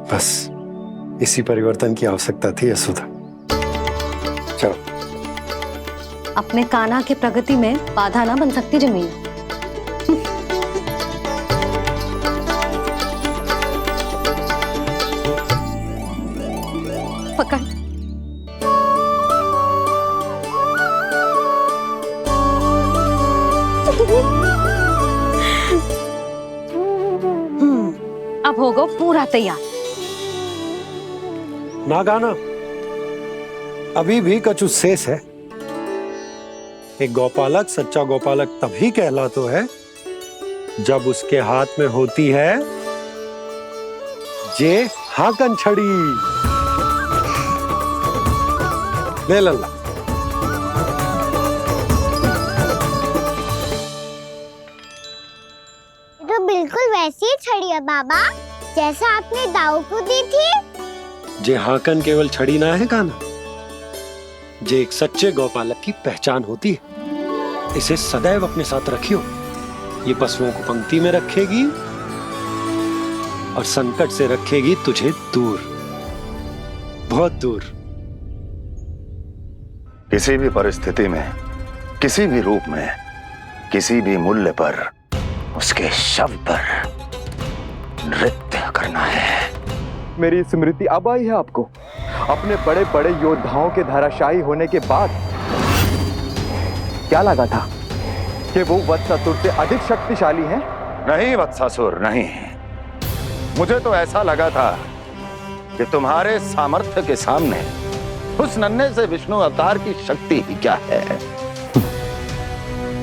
बस इसी परिवर्तन की आवश्यकता थी यशोदा। चलो। अपने कान्हा की प्रगति में बाधा ना बन सकती जमीन। पकड़। अब होगा पूरा तैयार। ना गाना, अभी भी कछु शेष है। एक गौपालक सच्चा गौपालक तभी कहलाता है जब उसके हाथ में होती है जे हाकन छड़ी। ले लल्ला। तो बिल्कुल वैसी ही छड़ी है बाबा जैसा आपने दाऊ को दी थी। जे हाकन केवल छड़ी ना है कान्हा, जे एक सच्चे गौपालक की पहचान होती है। इसे सदैव अपने साथ रखियो। ये पशुओं को पंक्ति में रखेगी और संकट से रखेगी तुझे दूर, बहुत दूर। किसी भी परिस्थिति में, किसी भी रूप में, किसी भी मूल्य पर उसके शव पर नृत्य करना है। मेरी स्मृति अब आई है आपको अपने बड़े बड़े योद्धाओं के धराशायी होने के बाद। क्या लगा था कि वो वत्सासुर से अधिक शक्तिशाली हैं? नहीं वत्सासुर, नहीं। मुझे तो ऐसा लगा था कि तुम्हारे सामर्थ्य के सामने उस नन्हे से विष्णु अवतार की शक्ति ही क्या है।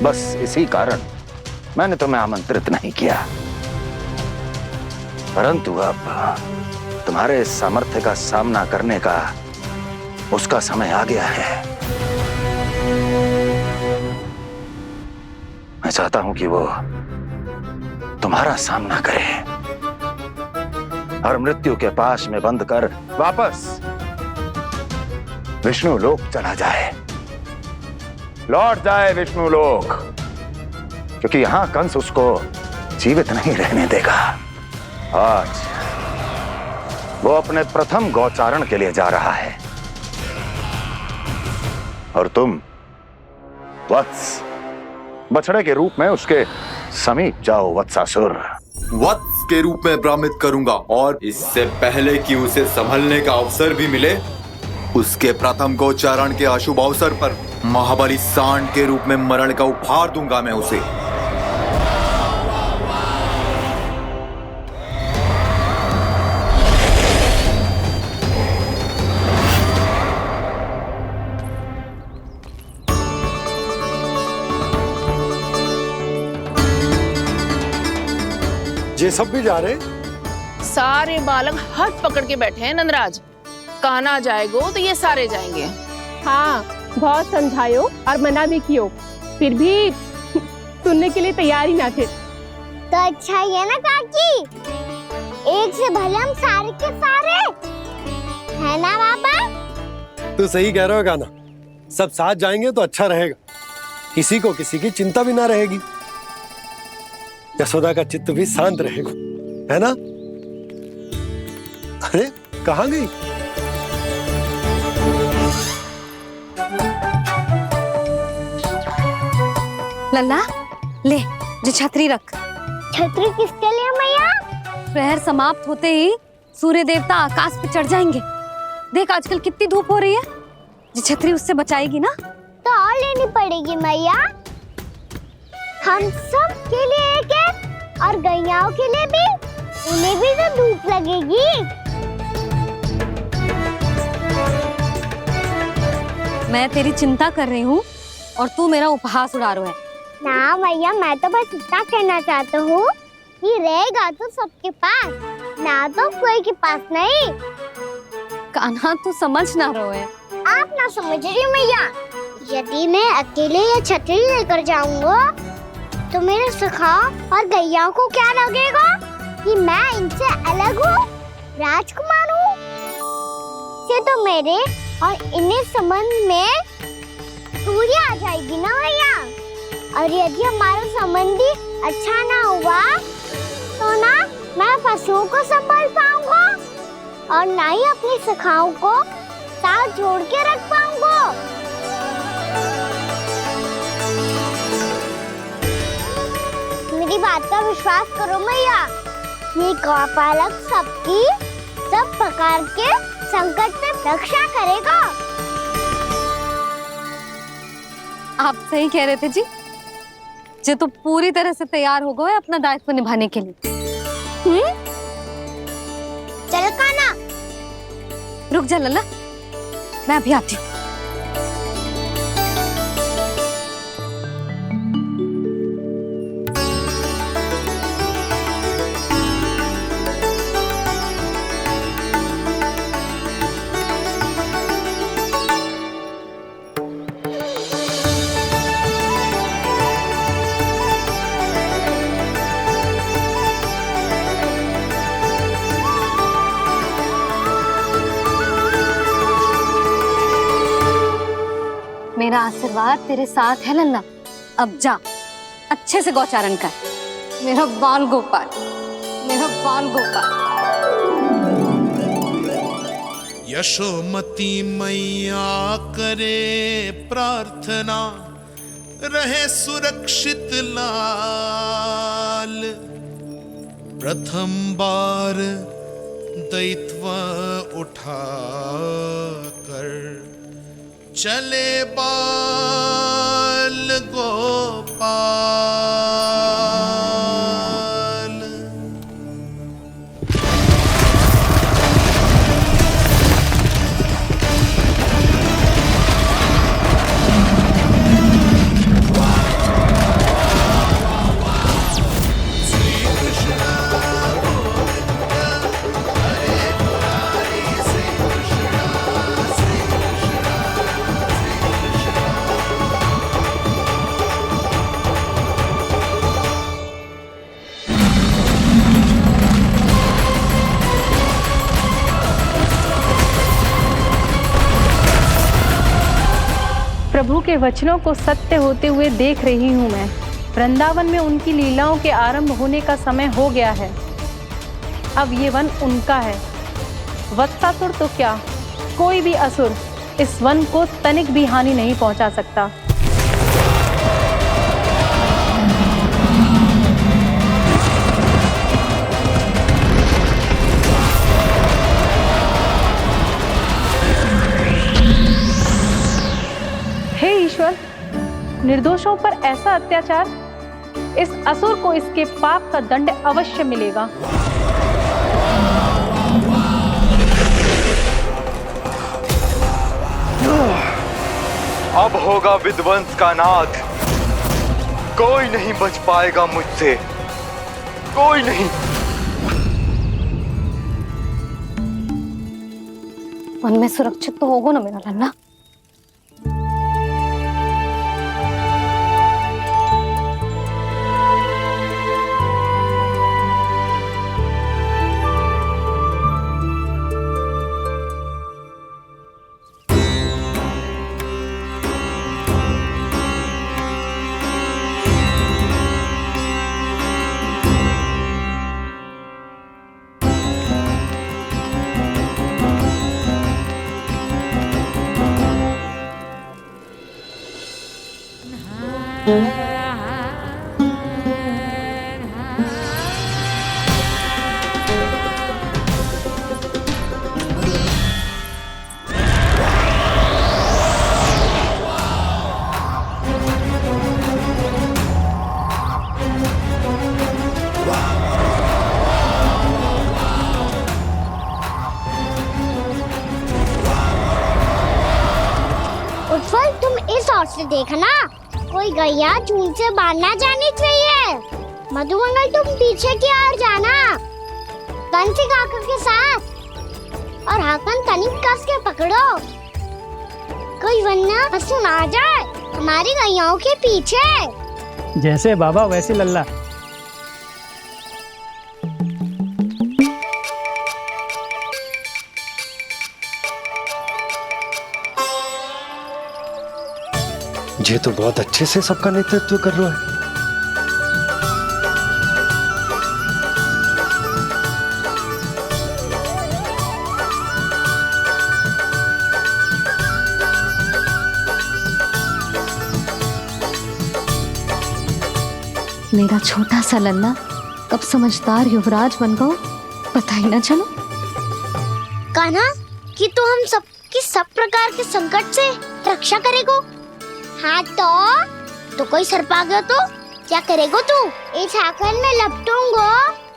बस इसी कारण मैंने तुम्हें आमंत्रित नहीं किया। परंतु अब तुम्हारे सामर्थ्य का सामना करने का उसका समय आ गया है। मैं चाहता हूं कि वो तुम्हारा सामना करे और मृत्यु के पाश में बंद कर वापस विष्णु लोक चला जाए, लौट जाए विष्णु लोक, क्योंकि यहां कंस उसको जीवित नहीं रहने देगा। आज वो अपने प्रथम गौचारण के लिए जा रहा है और तुम वत्स बछड़े के रूप में उसके समीप जाओ वत्सासुर। वत्स के रूप में भ्रमित करूंगा और इससे पहले कि उसे संभलने का अवसर भी मिले, उसके प्रथम गोचारण के अशुभ अवसर पर महाबली सांड के रूप में मरण का उपहार दूंगा मैं उसे। ये सब भी जा रहे? सारे बालक हाथ पकड़ के बैठे हैं नंदराज। कान्हा जाएगो तो ये सारे जाएंगे। हाँ, बहुत समझायो और मना भी कियो, फिर भी सुनने के लिए तैयार ही ना थे। तो अच्छा ही है ना काकी, एक से भले हम सारे के सारे है ना बाबा। तू सही कह रहा है गाना, सब साथ जाएंगे तो अच्छा रहेगा, किसी को किसी की चिंता भी ना रहेगी, यशोदा का चित्त भी शांत रहेगा, है ना? अरे कहाँ गई? लल्ला ले, जो छतरी रख। छतरी किसके लिए मैया? प्रहर समाप्त होते ही सूर्य देवता आकाश पे चढ़ जाएंगे। देख आजकल कितनी धूप हो रही है, जो छतरी उससे बचाएगी ना। तो और लेनी पड़ेगी मैया, हम सब के लिए एक एक और गैयाओं के लिए भी, उन्हें भी तो धूप लगेगी। मैं तेरी चिंता कर रही हूँ और तू मेरा उपहास उड़ा रहा है। ना भैया, मैं तो बस इतना कहना चाहता हूँ कि रहेगा तो सबके पास, ना तो कोई के पास नहीं। कान्हा तू समझ ना रहो है। आप ना समझ रही मैया, यदि मैं अकेले ये छतरी लेकर जाऊंगा तो मेरे सखा और गैया को क्या लगेगा कि मैं इनसे अलग हूँ, राजकुमार हूँ। से तो मेरे और इन्हें संबंध में दूरी आ जाएगी ना भैया। और यदि हमारा संबंध ही अच्छा ना हुआ तो ना मैं पशुओं को संभाल पाऊंगा, और ना ही अपनी सखाओं को साथ जोड़ के रख पाऊंगा। मेरी बात का विश्वास करो मैया, ये गौपालक सबकी सब प्रकार के संकट से रक्षा करेगा। आप सही कह रहे थे जी। जे तो पूरी तरह से तैयार हो गए अपना दायित्व निभाने के लिए। चल कान्हा। रुक जा लल्ला, मैं अभी आती हूँ। मेरा आशीर्वाद तेरे साथ है लल्ला। अब जा, अच्छे से गौचारण कर। मेरा बाल गोपाल, मेरा बाल गोपाल। यशोमती मैया करे प्रार्थना, रहे सुरक्षित लाल। प्रथम बार दैत्व उठा कर चले बाल गोपाल। प्रभु के वचनों को सत्य होते हुए देख रही हूँ मैं। वृंदावन में उनकी लीलाओं के आरंभ होने का समय हो गया है। अब ये वन उनका है। वत्सासुर तो क्या, कोई भी असुर इस वन को तनिक भी हानि नहीं पहुंचा सकता। हे ईश्वर, निर्दोषों पर ऐसा अत्याचार, इस असुर को इसके पाप का दंड अवश्य मिलेगा। अब होगा विध्वंस का नाद। कोई नहीं बच पाएगा मुझसे, कोई नहीं। वन में सुरक्षित तो होगा ना मेरा लल्ला। उत्पल, तुम इस ओर से देखना, कोई गैया चून से बाहर ना जानी चाहिए। मधुमंगल, तुम पीछे की ओर जाना, बंसी काका के साथ, और हाकन तनिक कस के पकड़ो, कोई वरना असुर आ जाए हमारी गैयाओं के पीछे। जैसे बाबा वैसे लल्ला। ये तो बहुत अच्छे से सबका नेतृत्व कर रहा है। मेरा छोटा सा लल्ला कब समझदार युवराज बन गो पता ही ना चलो। कान्हा, कि तू हम सबकी सब प्रकार के संकट से रक्षा करेगो। हाँ तो कोई सर्प आ गया तो क्या करेगो तू? इस हाकन में लपटूंगा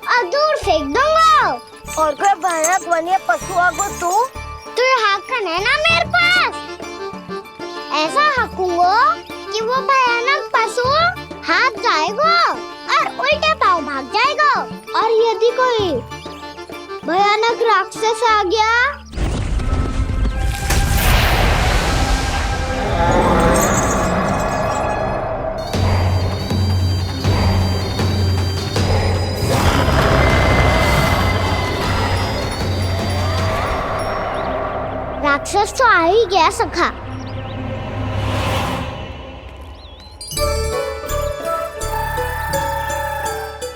और दूर फेंक दूंगा। और कोई भयानक वन्य पशु आगो तो ये हाकन है ना मेरे पास, ऐसा हाकूंगा कि वो भयानक पशु हाथ जाएगा और उल्टे पाँव भाग जाएगा। और यदि कोई भयानक राक्षस आ गया राक्षस तो आ ही गया सखा।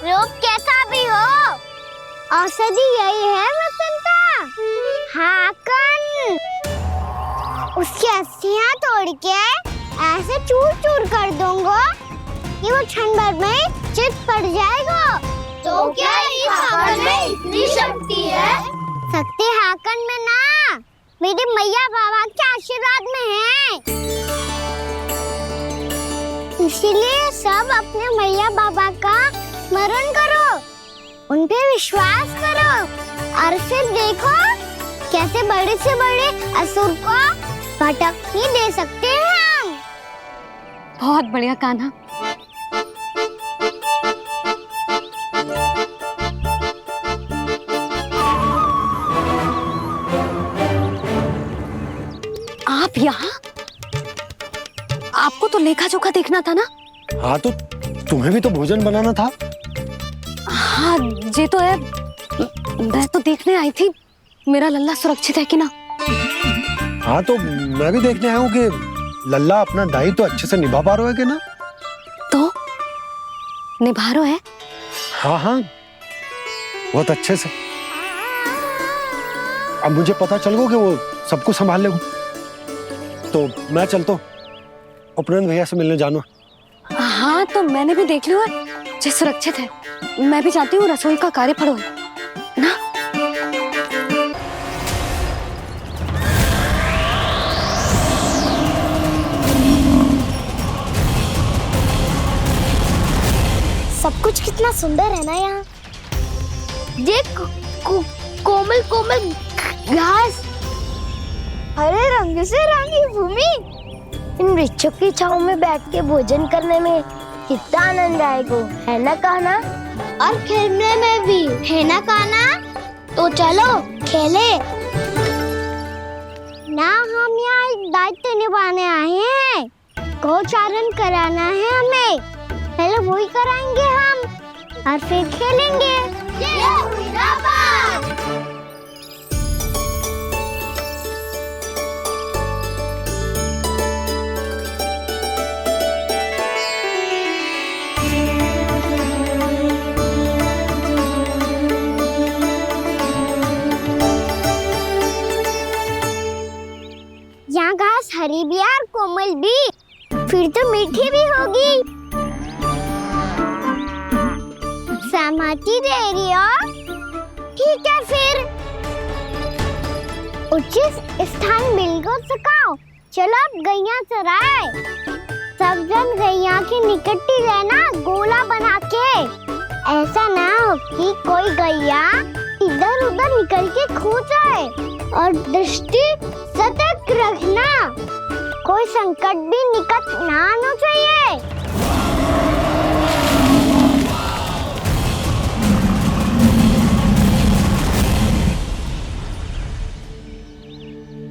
रूप कैसा भी हो, औषधि यही है वसंता। हाकन उसकी अस्थियां तोड़ के ऐसे चूर चूर कर दूंगा कि वो क्षण भर में चित पड़ जाएगा। तो क्या इस हाकन में इतनी शक्ति है? शक्ति हाकन में ना, मेरे मैया बाबा के आशीर्वाद में है। इसीलिए सब अपने मैया बाबा का स्मरण करो, उन पे विश्वास करो और फिर देखो कैसे बड़े से बड़े असुर को भटक ही दे सकते हैं हम। बहुत बढ़िया कान्हा। आप यहाँ? आपको तो लेखा जोखा देखना था ना? हाँ तो तुम्हें भी तो भोजन बनाना था। हाँ ये तो है, मैं तो देखने आई थी मेरा लल्ला सुरक्षित है कि ना। हाँ तो मैं भी देखने आया हूँ कि लल्ला अपना दायित्व तो अच्छे से निभा पा रहा है कि ना। तो निभा रहा है? हाँ हाँ बहुत अच्छे से। अब मुझे पता चल गया कि वो सब कुछ संभाल लेगा। तो मैं चलता हूँ, उपनंद भैया से मिलने जाना। हाँ तो मैंने भी देख लिया है, जो सुरक्षित है। मैं भी चाहती हूँ रसोई का कार्य पड़ो ना। सब कुछ कितना सुंदर है ना यहाँ। देख कोमल कोमल घास, हरे रंग से रंगी भूमि। इन वृक्षों की छांव में बैठ के भोजन करने में कितना आनंद आएगा, है ना कान्हा? और खेलने में भी, है ना कान्हा? तो चलो खेले ना। हम यहाँ एक दायित्व निभाने आए हैं, गोचारण कराना है हमें। पहले वही कराएंगे हम और फिर खेलेंगे। यहाँ घास हरी भी और कोमल भी, फिर तो मीठी भी होगी। सहमति दे रही हो? ठीक है फिर उचित स्थान बिल्कुल सुखाओ। चलो अब गैया चराए। सब जन गैया के निकट ही रहना, गोला बना के। ऐसा ना हो कि कोई गैया इधर उधर निकल के खो जाए। और दृष्टि सतर्क रखना, कोई संकट भी निकट ना आना चाहिए।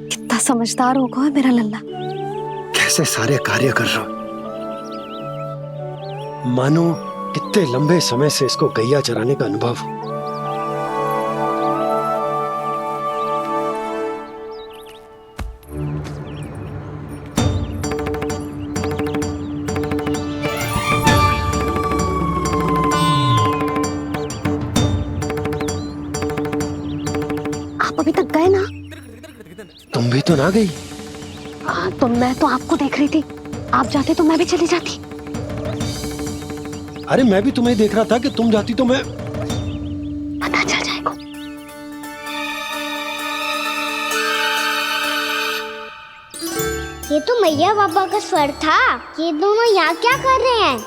कितना समझदार होगा मेरा लल्ला। कैसे सारे कार्य कर रहा, मानो कितने लंबे समय से इसको गैया चराने का अनुभव। अभी तक गए ना? तुम भी तो ना गई। तो मैं तो आपको देख रही थी, आप जाते तो मैं भी चली जाती। अरे मैं भी तुम्हें देख रहा था कि तुम जाती तो मैं पता चल जाएगा। ये तो मैया बाबा का स्वर था। ये दोनों यहाँ क्या कर रहे हैं?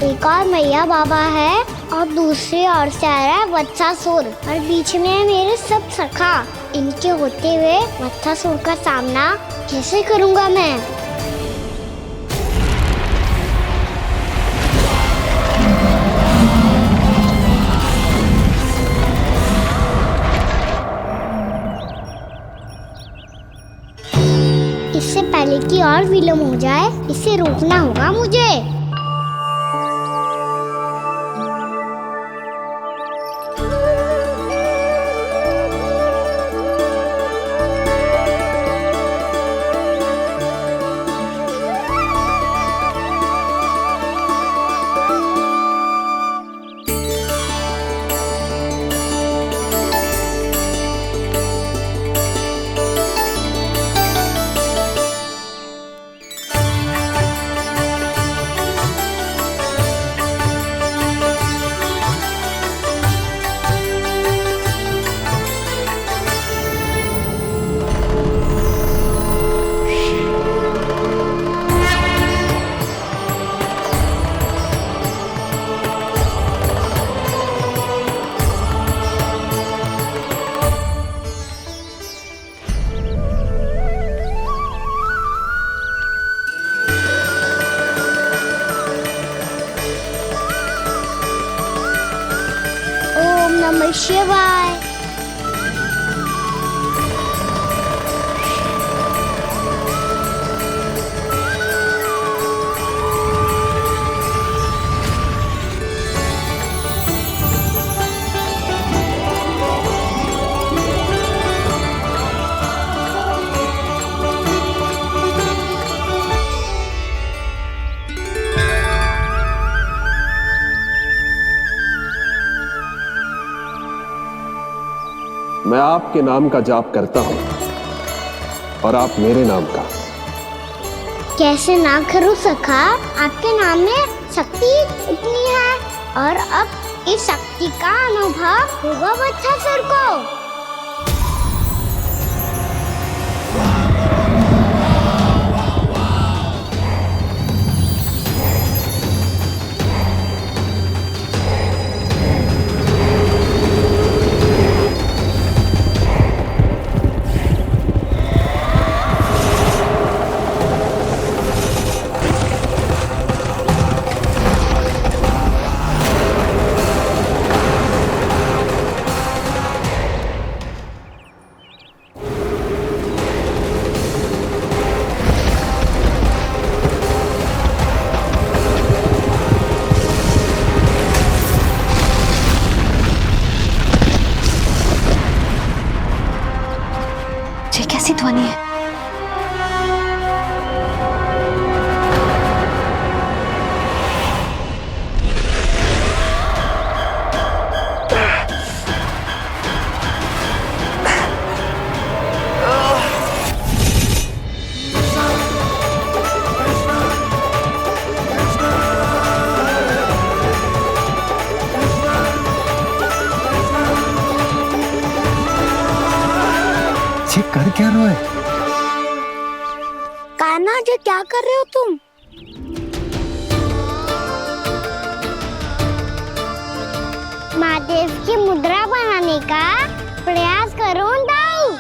एक और मैया बाबा है और दूसरी ओर से आ रहा है वत्सासुर और बीच में है मेरे सब सखा। इनके होते हुए वत्सासुर का सामना कैसे करूंगा मैं? इससे पहले कि और विलम्ब हो जाए, इसे रोकना होगा मुझे। नमः शिवाय। मैं आपके नाम का जाप करता हूं और आप मेरे नाम का। कैसे ना करूं सखा, आपके नाम में शक्ति इतनी है और अब इस शक्ति का अनुभव होगा वत्सासुर को। ये कैसी ध्वनि है? कर क्या रहे हो? कान्हा जी क्या कर रहे हो तुम? महादेव की मुद्रा बनाने का प्रयास करो दाऊ।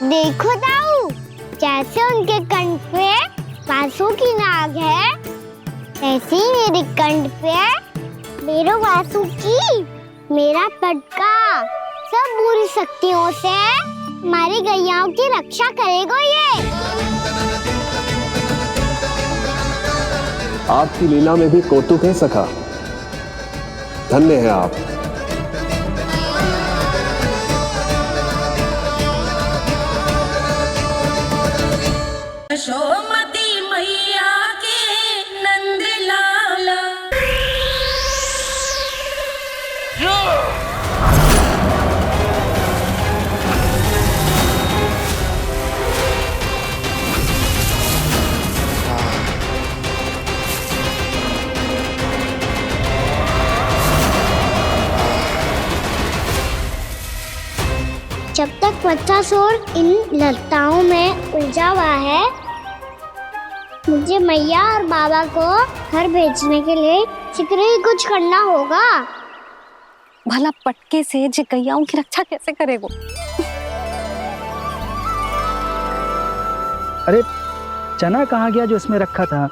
देखो दाऊ, जैसे उनके कंठ पे वासु की नाग है, ऐसे ही मेरे कंठ पे मेरो वासु की मेरा पटका सब बुरी शक्तियों से हमारी गैयाओं की रक्षा करेगा ये। आपकी लीला में भी कौतुक है सखा, धन्य है आप। बच्चासुर इन लताओं में उलझा हुआ है। मुझे मैया और बाबा को घर भेजने के लिए शीघ्र ही कुछ करना होगा। भला पटके से जे गैयाओं की रक्षा कैसे करेगो? अरे चना कहाँ गया जो इसमें रखा था?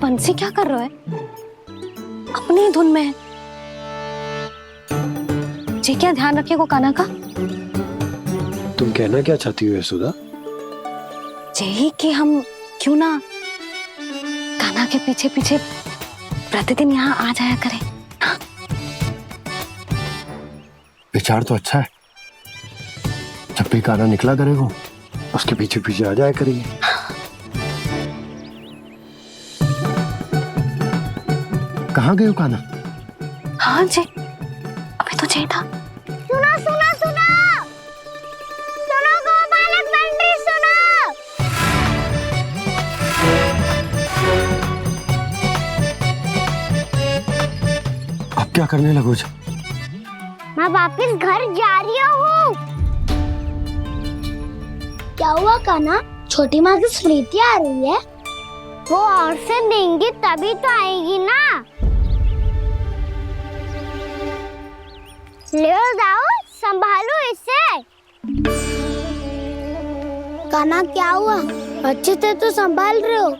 बंसी क्या कर रहा है? अपनी ही धुन में है। जी क्या ध्यान रखिएगो कान्हा का। तुम कहना क्या चाहती हो यशोदा? यही कि हम क्यों ना कान्हा के पीछे पीछे प्रतिदिन यहाँ आ जाया करें। हाँ? विचार तो अच्छा है। जब भी कान्हा निकला करेगा उसके पीछे पीछे आ जाया करेंगे। कहाँ गए हो कान्हा? हाँ जी, अभी तो चाहिए था। सुनो सुनो सुनो सुनो गोपालक बंटी सुनो। अब क्या करने लगो? मैं वापस घर जा रही हूँ। क्या हुआ कान्हा? छोटी माँ की स्मृति आ रही है। वो और से देंगी तभी तो आएगी ना। ले जाओ, संभालो इसे। कान्हा क्या हुआ? अच्छे से तो संभाल रहे हो,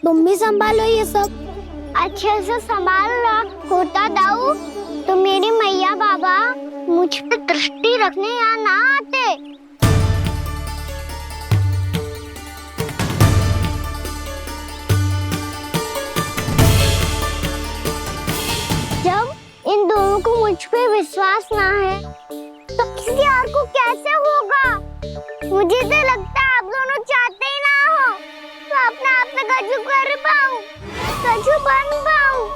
तुम भी संभालो ये सब। अच्छे से संभाल लो होता दाऊ तो मेरी मैया बाबा मुझ पे दृष्टि रखने यहाँ ना आते। जब इन दोनों को मुझ पे विश्वास ना है तो किसी और को कैसे होगा? मुझे तो लगता है आप दोनों चाहते ही ना हो तो अपने आप से कछु कर पाऊं, कछु बन पाऊं।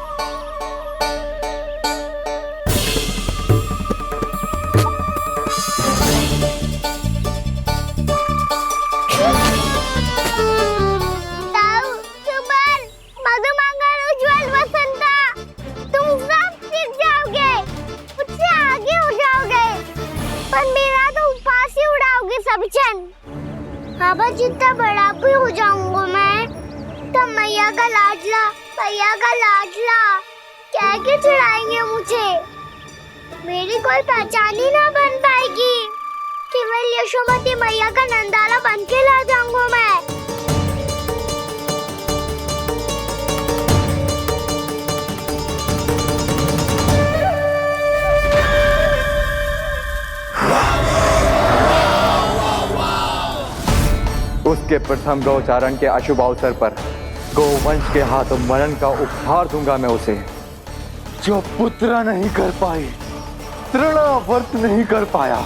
बाबा जितना बड़ा भी हो जाऊंगा मैं तब मैया का लाडला कह के चिढ़ाएंगे मुझे। मेरी कोई पहचान ही ना बन पाएगी। केवल यशोमती मैया का नंदाला बन के ला जाऊंगा मैं। उसके प्रथम गौचारण के अशुभ अवसर पर गोवंश के हाथों मरण का उपहार दूंगा मैं उसे। जो पुत्र नहीं कर पाई, तृणावर्त नहीं कर पाया,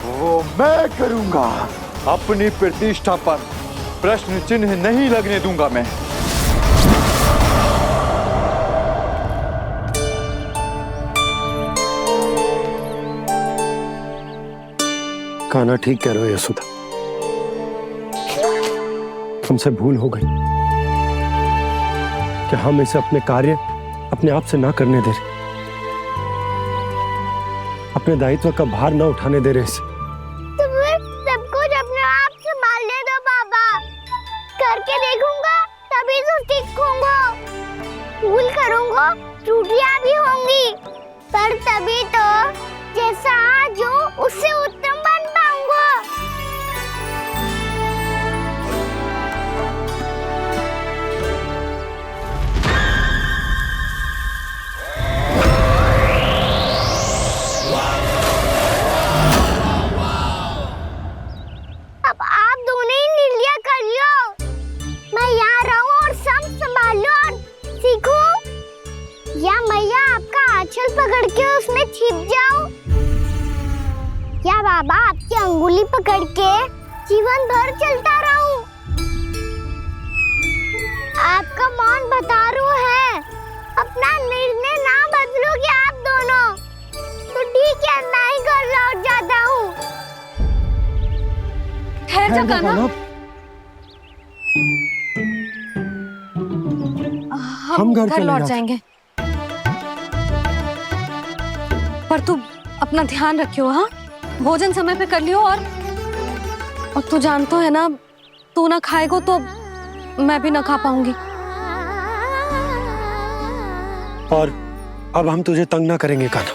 वो मैं करूंगा। अपनी प्रतिष्ठा पर प्रश्न चिन्ह नहीं लगने दूंगा मैं। कान्हा ठीक कह रहे हो यशोदा, हमसे भूल हो गई कि हम इसे अपने कार्य अपने आप से ना करने दे रहे, अपने दायित्व का भार ना उठाने दे रहे इसे। तो फिर सब कुछ अपने आप से संभालने दो बाबा। करके देखूंगा तभी तो ठीक होऊंगा। भूल करूंगा, त्रुटियां भी होंगी, पर तभी तो जैसा आज हूं उससे उत्तम बन पाऊंगा। अब आप दोनों ही निर्णय कर लो। मैं यहाँ रहूं और सब संभाल लो और सीखूं, या मैया आपका आंचल पकड़ के उसमें छिप जाऊं, या बाबा आपकी अंगुली पकड़ के जीवन भर चलता रहूं। आपका मौन बता रहा है, अपना निर्णय ना बदलोगे आप दोनों तो ठीक है, मैं ही घर लौट जाता हूँ। ठहर जा कान्हा, हम घर लौट चले जाएंगे। पर तू अपना ध्यान रखियो, हाँ? भोजन समय पे कर लियो। और तू जानतो है ना, तू ना खाएगो तो मैं भी ना खा पाऊंगी। और अब हम तुझे तंग ना करेंगे कान्हा,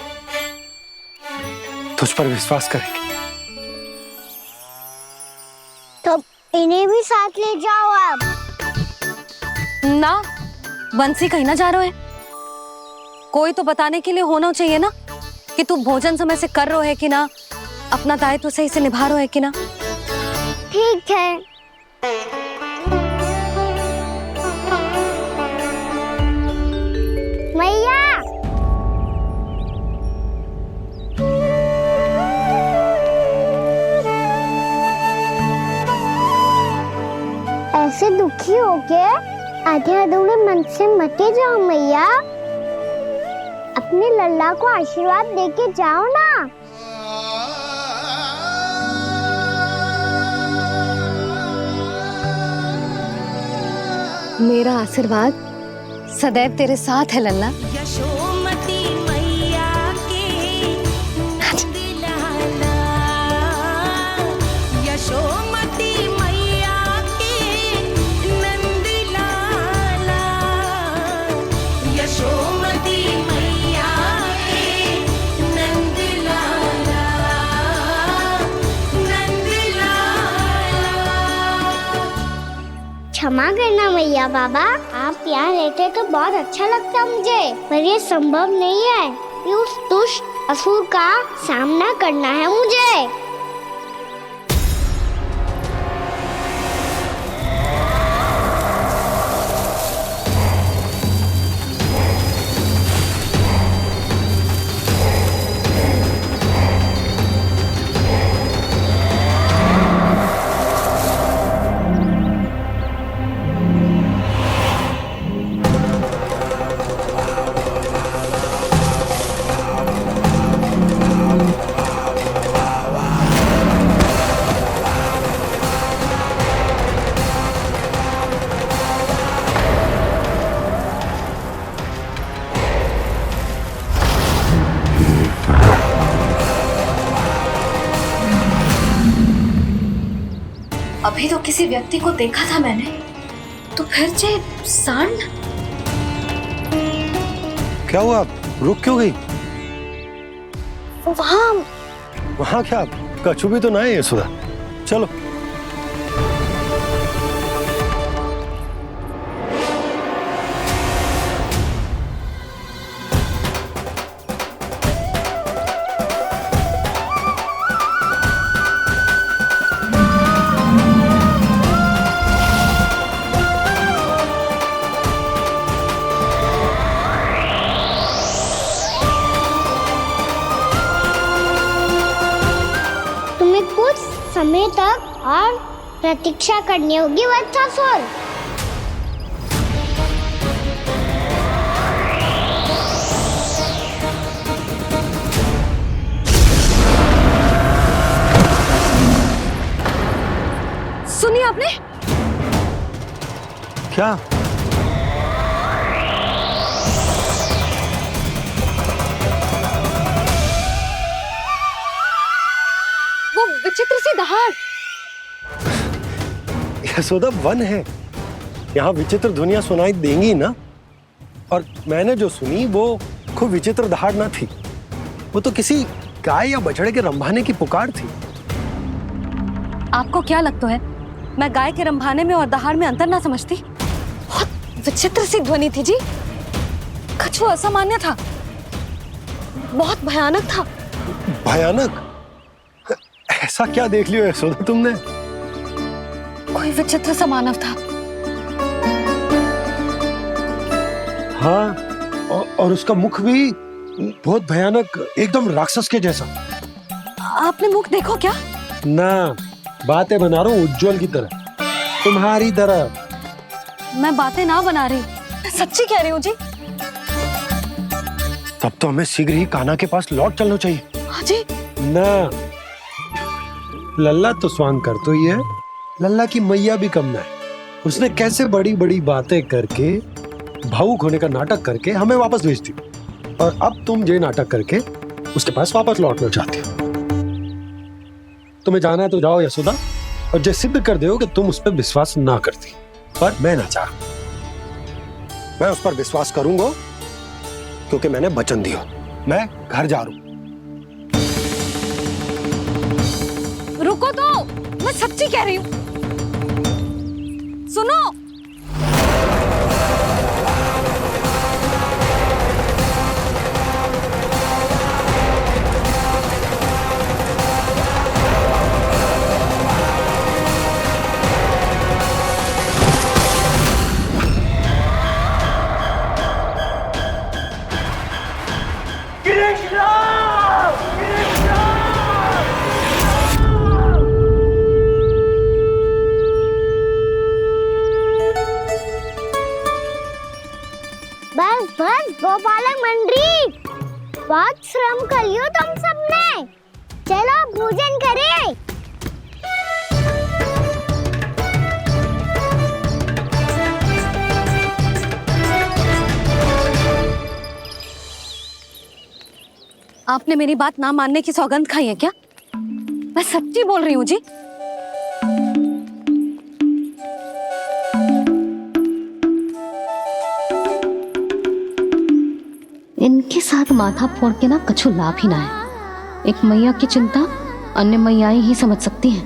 तुझ पर विश्वास करेंगे। तो इन्हें भी साथ ले जाओ अब। ना, बंसी कहीं ना जा रहे है। कोई तो बताने के लिए होना चाहिए ना कि तू भोजन समय से कर रहे है कि ना, अपना दायित्व सही से निभा रहे है कि ना। ठीक है। मैया, ऐसे दुखी हो के आधे अधूरे मन से मत जाओ मैया। अपने लल्ला को आशीर्वाद देके जाओ ना। मेरा आशीर्वाद सदैव तेरे साथ है लल्ला। यशोमती मैया के नंदलाला, यशोमती मैया के नंदलाला, यशोमती मैया के नंदलाला, नंदलाला। क्षमा करना मैया बाबा, आप यहाँ रहते तो बहुत अच्छा लगता मुझे, पर ये संभव नहीं है कि उस दुष्ट असुर का सामना करना है मुझे। अभी तो किसी व्यक्ति को देखा था मैंने, तो फिर से सांड। क्या हुआ, रुक क्यों गई? वहाँ क्या कछु भी तो ना है यशोदा, चलो। कुछ समय तक और प्रतीक्षा करनी होगी वत्सासुर। सुनिए आपने क्या? वो विचित्र सी दहाड़। यशोदा, वन है, यहाँ विचित्र ध्वनियां सुनाई देंगी ना। और मैंने जो सुनी वो खूब विचित्र दहाड़ ना थी, वो तो किसी गाय या बछड़े के रंभाने की पुकार थी। आपको क्या लगता है मैं गाय के रंभाने में और दहाड़ में अंतर ना समझती? बहुत विचित्र सी ध्वनि थी जी, कुछ वो असामान्य था, बहुत भयानक था। भयानक? ऐसा क्या देख लियो यशोदा तुमने? कोई विचित्र सा मानव था। हाँ, और उसका मुख भी बहुत भयानक, एकदम राक्षस के जैसा। आपने मुख देखो क्या? ना, बातें बना रहा हूँ उज्जवल की तरह, तुम्हारी तरह। मैं बातें ना बना रही, मैं सच्ची कह रही हूँ जी। तब तो हमें शीघ्र ही कान्हा के पास लौट चलना चाहिए। हाँ जी। ना, लल्ला तो स्वांग कर तो ही है, लल्ला की मैया भी कम ना है। उसने कैसे बड़ी बड़ी बातें करके, भावुक होने का नाटक करके हमें वापस भेज दी, और अब तुम ये नाटक करके उसके पास वापस लौटना चाहती हो। तुम्हें जाना है तो जाओ यशोदा, और जो सिद्ध कर दो कि तुम उस पर विश्वास ना करती, पर मैं ना चाह, मैं उस पर विश्वास करूंगा क्योंकि मैंने वचन दिया। मैं घर जा रहा हूं। रुको तो, मैं सच्ची कह रही हूँ। सुनो, बस बस गोपालक मंडली, बहुत श्रम कर लियो तुम सबने। चलो भोजन करें। आपने मेरी बात ना मानने की सौगंध खाई है क्या? मैं सच्ची बोल रही हूँ जी। इनके साथ माथा फोड़ के ना कछु लाभ ही ना है। एक मैया की चिंता अन्य मैयाएं ही समझ सकती हैं।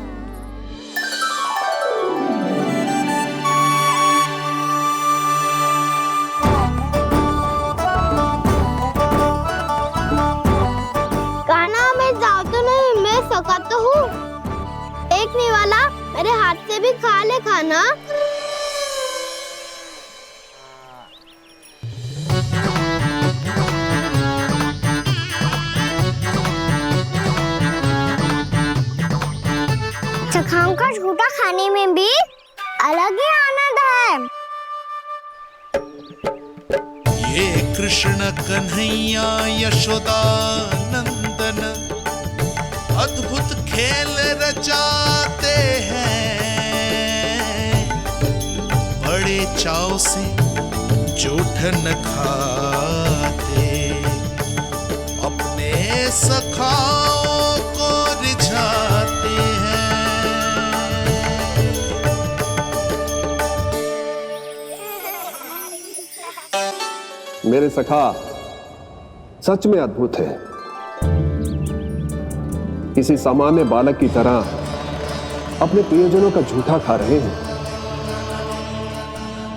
कान्हा मैं जाऊँ तो नहीं, मैं सका तो हूँ। एक नहीं वाला मेरे हाथ से भी खा ले खाना। चखाओं का झूठा खाने में भी अलग ही आनंद है। ये कृष्ण कन्हैया यशोदा नंदन अद्भुत खेल रचाते हैं, बड़े चाव से जूठन खाते, अपने सखाओं को रिझाते हैं। मेरे सखा सच में अद्भुत है। किसी सामान्य बालक की तरह अपने प्रियजनों का झूठा खा रहे हैं,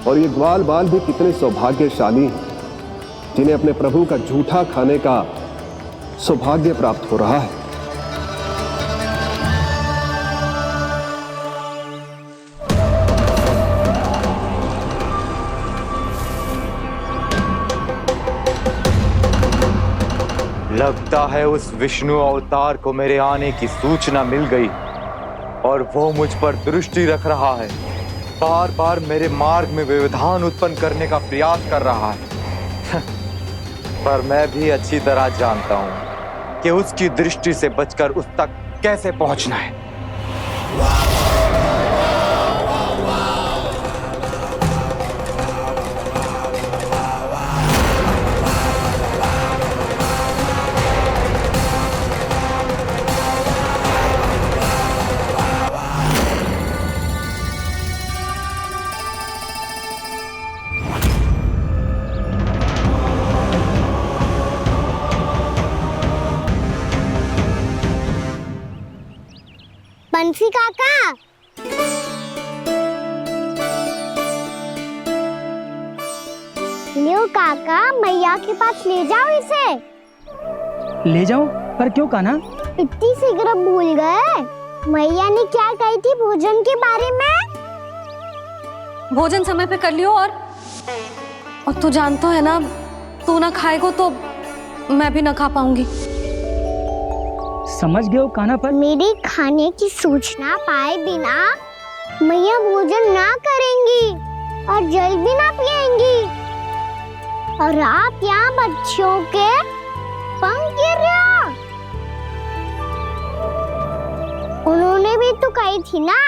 और ये ग्वाल बाल भी कितने सौभाग्यशाली हैं जिन्हें अपने प्रभु का झूठा खाने का सौभाग्य प्राप्त हो रहा है। लगता है उस विष्णु अवतार को मेरे आने की सूचना मिल गई और वो मुझ पर दृष्टि रख रहा है। बार बार मेरे मार्ग में व्यवधान उत्पन्न करने का प्रयास कर रहा है। पर मैं भी अच्छी तरह जानता हूं कि उसकी दृष्टि से बचकर उस तक कैसे पहुंचना है। बंसी काका, लियो काका, मैया के पास ले जाओ इसे। ले जाओ? पर क्यों कान्हा? इतनी शीघ्र भूल गए? मैया ने क्या कही थी भोजन के बारे में? भोजन समय पे कर लियो, और तू जानता है ना, तू ना खाएगा तो मैं भी ना खा पाऊंगी। समझ गए हो कान्हा? पर मेरी खाने की सूचना पाए बिना मैया भोजन ना करेंगी और जल भी ना पिएंगी, और आप यहाँ बच्चों के पंख गिर रहे हो। उन्होंने भी तो कही थी ना,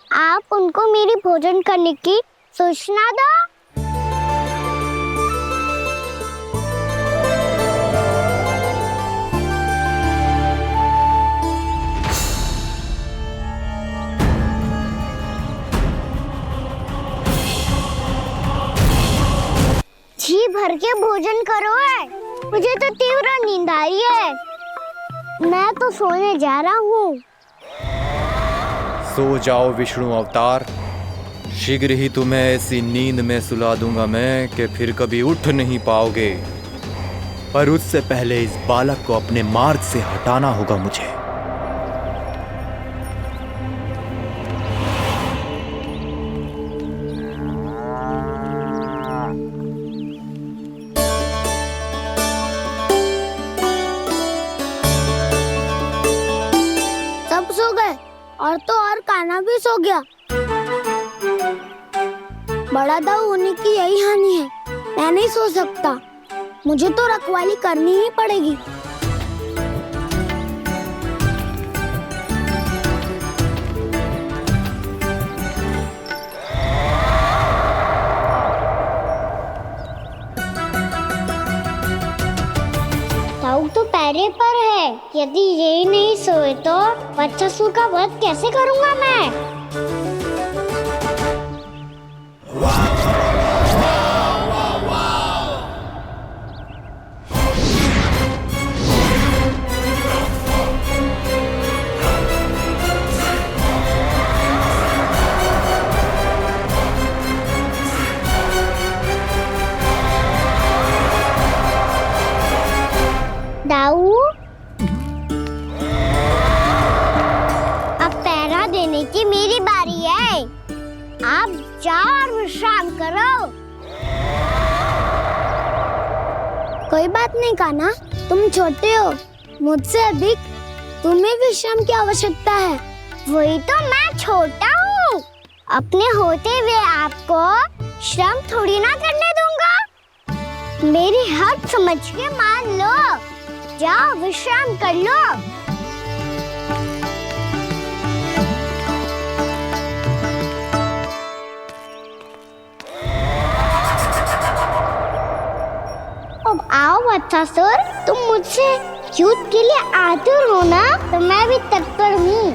आप उनको मेरी भोजन करने की सूचना दो। भर के भोजन करो है। मुझे तो तीव्र नींद आ रही है। मैं तो सोने जा रहा हूँ। सो जाओ विष्णु अवतार, शीघ्र ही तुम्हें ऐसी नींद में सुला दूंगा मैं कि फिर कभी उठ नहीं पाओगे। पर उससे पहले इस बालक को अपने मार्ग से हटाना होगा मुझे। सब सो गए और तो और कान्हा भी सो गया। बड़ा दाऊ होने की यही हानि है। मैं नहीं सो सकता। मुझे तो रखवाली करनी ही पड़ेगी। दाऊ तो पैरे पर है। यदि यही नहीं सोए तो बच्चासुर का वध कैसे करूंगा मैं? दाऊ, अब पहरा देने की मेरी बारी है। आप जाओ और विश्राम करो। कोई बात नहीं कान्हा, तुम छोटे हो। मुझसे अधिक तुम्हें विश्राम की आवश्यकता है। वही तो मैं छोटा हूँ। अपने होते हुए आपको श्रम थोड़ी ना करने दूंगा। मेरी हद समझ के मान लो। जाओ विश्राम कर लो। अब आओ बच्चासुर, तुम मुझसे युद्ध के लिए आतुर हो ना? तो मैं भी तत्पर हूँ।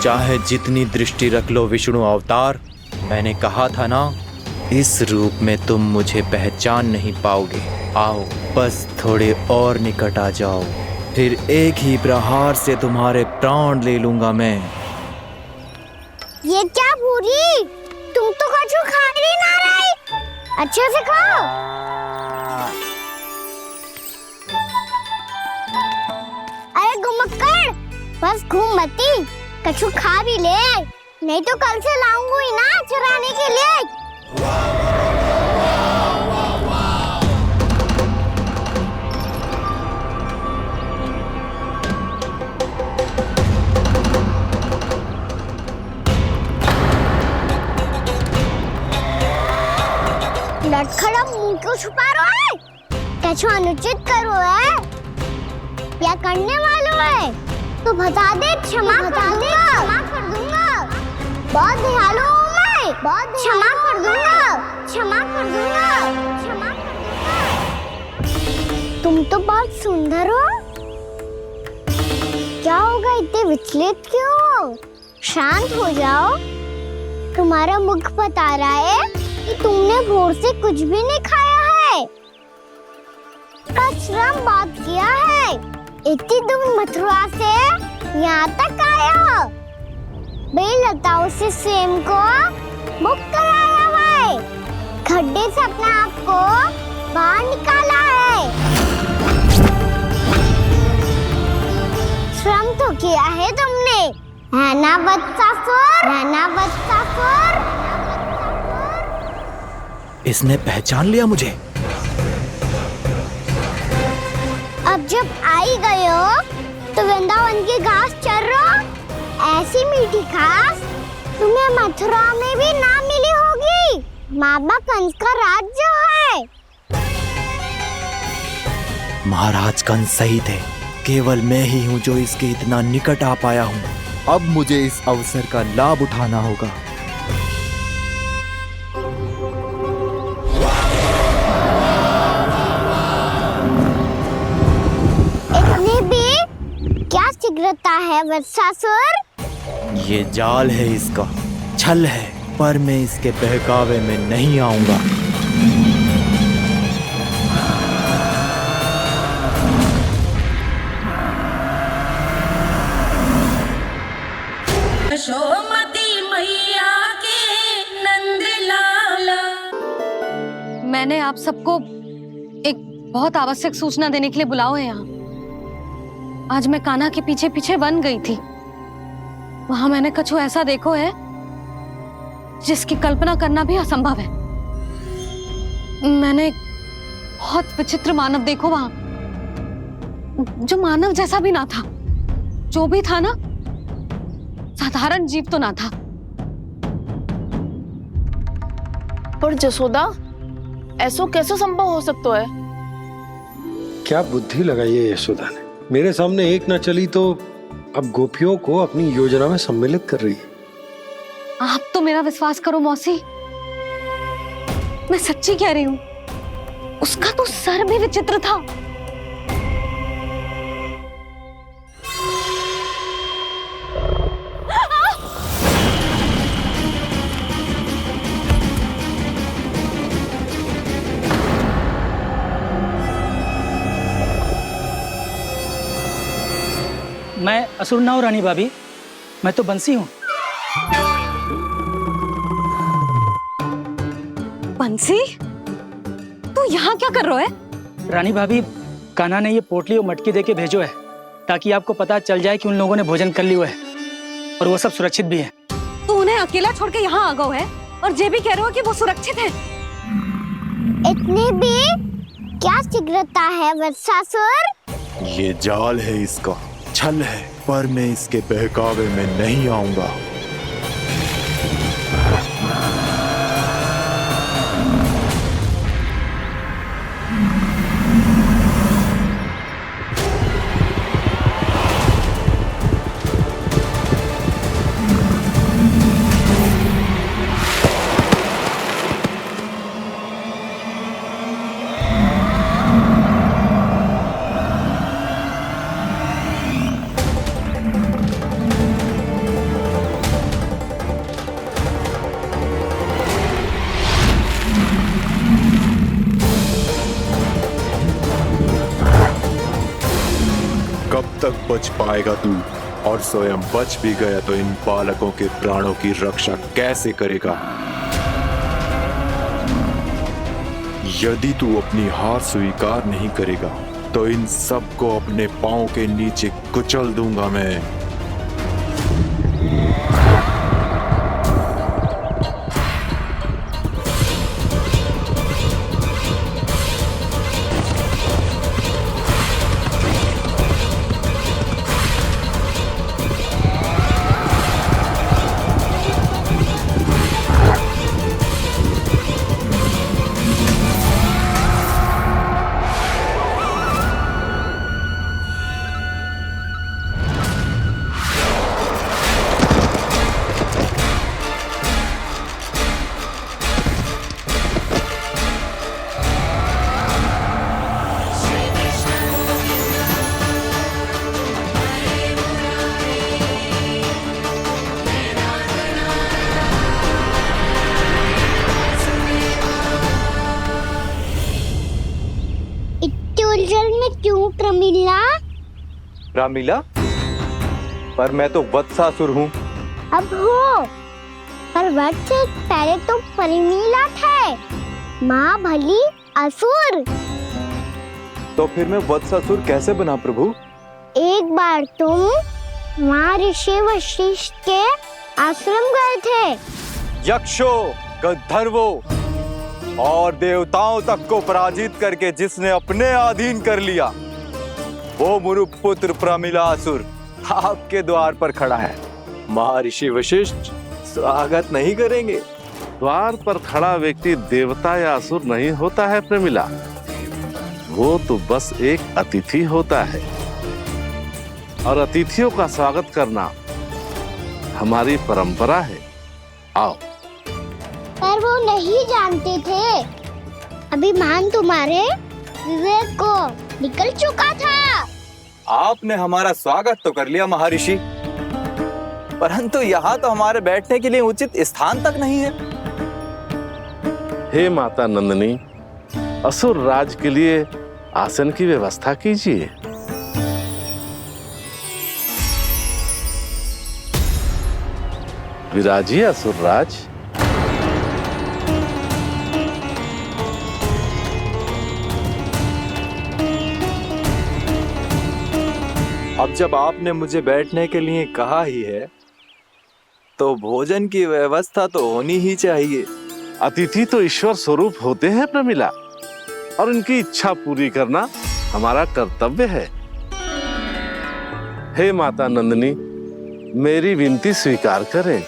चाहे जितनी दृष्टि रख लो विष्णु अवतार, मैंने कहा था ना, इस रूप में तुम मुझे पहचान नहीं पाओगे। आओ बस थोड़े और निकट आ जाओ, फिर एक ही प्रहार से तुम्हारे प्राण ले लूंगा मैं। ये क्या भूरी? तुम तो कछु खा ही ना रही। अच्छे से खाओ। अरे घुमक्कड़, बस घूम मती, कछु खा भी ले, नहीं तो कल से लाऊंगा ही ना चुराने के लिए। लटखड़ा मुंह क्यों छुपा रहा है? कछु अनुचित करो है या करने वालों है तो बता दे, क्षमा कर दूंगा। बहुत दयालु हूँ मैं, बहुत क्षमा कर दूंगा। तुम तो बहुत सुंदर हो। क्या होगा, इतने विचलित क्यों हो? शांत हो जाओ। तुम्हारा मुख बता रहा है कि तुमने भोर से कुछ भी नहीं खाया है, श्रम बहुत किया है। इतनी दूर मथुरा से यहाँ तक आए हो। बेलताओं से स्वयं को मुक्त कराया है, खड्डे से अपने आप को बाहर निकाला है। श्रम तो किया है तुमने, है ना बच्चासुर? इसने पहचान लिया मुझे। अब जब आई गए हो तो वृंदावन की घास चर रहो। ऐसी मीठी घास तुम्हें मथुरा में भी ना मिली होगी। मामा कंस का राज्य है। महाराज कंस सही थे, केवल मैं ही हूँ जो इसके इतना निकट आ पाया हूँ। अब मुझे इस अवसर का लाभ उठाना होगा। इतनी भी क्या शीघ्रता है वत्सासुर? ये जाल है इसका, छल है, पर मैं इसके बहकावे में नहीं आऊंगा। मैंने आप सबको एक बहुत आवश्यक सूचना देने के लिए बुलाओ है यहाँ। आज मैं कान्हा के पीछे पीछे वन गई थी। वहां मैंने कछु ऐसा देखो है जिसकी कल्पना करना भी असंभव है। मैंने बहुत विचित्र मानव देखो वहां, जो मानव जैसा भी ना था। जो भी था ना, साधारण जीव तो ना था। पर जसोदा, ऐसो कैसे संभव हो सकता है? क्या बुद्धि लगाई है यशोदा ने। मेरे सामने एक ना चली तो अब गोपियों को अपनी योजना में सम्मिलित कर रही है। आप तो मेरा विश्वास करो मौसी, मैं सच्ची कह रही हूं। उसका तो सर भी विचित्र था। मैं असुर ना हूँ रानी भाभी, मैं तो बंसी हूँ। बंसी, तू यहाँ क्या कर रहा है? रानी भाभी, कान्हा ने ये पोटली और मटकी देके भेजो है ताकि आपको पता चल जाए कि उन लोगों ने भोजन कर लिया है और वो सब सुरक्षित भी है। तू उन्हें अकेला छोड़ के यहाँ आ गए है और ये भी कह रहे हो कि वो सुरक्षित है। इतनी भी क्या शीघ्रता है वत्सासुर? ये जाल है, इसका छल है, पर मैं इसके बहकावे में नहीं आऊंगा। कब तक बच पाएगा तू? और स्वयं बच भी गया तो इन बालकों के प्राणों की रक्षा कैसे करेगा? यदि तू अपनी हार स्वीकार नहीं करेगा तो इन सबको अपने पांव के नीचे कुचल दूंगा मैं। उलझन में क्यों प्रमिला? रामलीला, पर मैं तो वत्सासुर हूँ। अब हो, पर वत्स से पहले तो परिमीला थे, माँ भली असुर। तो फिर मैं वत्सासुर कैसे बना प्रभु? एक बार तुम माँ ऋषि वशिष्ठ के आश्रम गए थे। यक्षों, गंधर्वों और देवताओं तक को पराजित करके जिसने अपने अधीन कर लिया, वो मुरुपुत्र प्रमिलासुर आपके द्वार पर खड़ा है। महर्षि वशिष्ठ स्वागत नहीं करेंगे। द्वार पर खड़ा व्यक्ति देवता या असुर नहीं होता है प्रमिला, वो तो बस एक अतिथि होता है और अतिथियों का स्वागत करना हमारी परंपरा है। आओ। पर वो नहीं जानते थे, अभिमान तुम्हारे विवेक को निकल चुका था। आपने हमारा स्वागत तो कर लिया महर्षि, परंतु यहाँ तो हमारे बैठने के लिए उचित स्थान तक नहीं है। हे माता नंदिनी, असुर राज के लिए आसन की व्यवस्था कीजिए। विराजिए असुर राज। अब जब आपने मुझे बैठने के लिए कहा ही है तो भोजन की व्यवस्था तो होनी ही चाहिए। अतिथि तो ईश्वर स्वरूप होते हैं प्रमिला, और उनकी इच्छा पूरी करना हमारा कर्तव्य है। हे माता नंदिनी, मेरी विनती स्वीकार करें।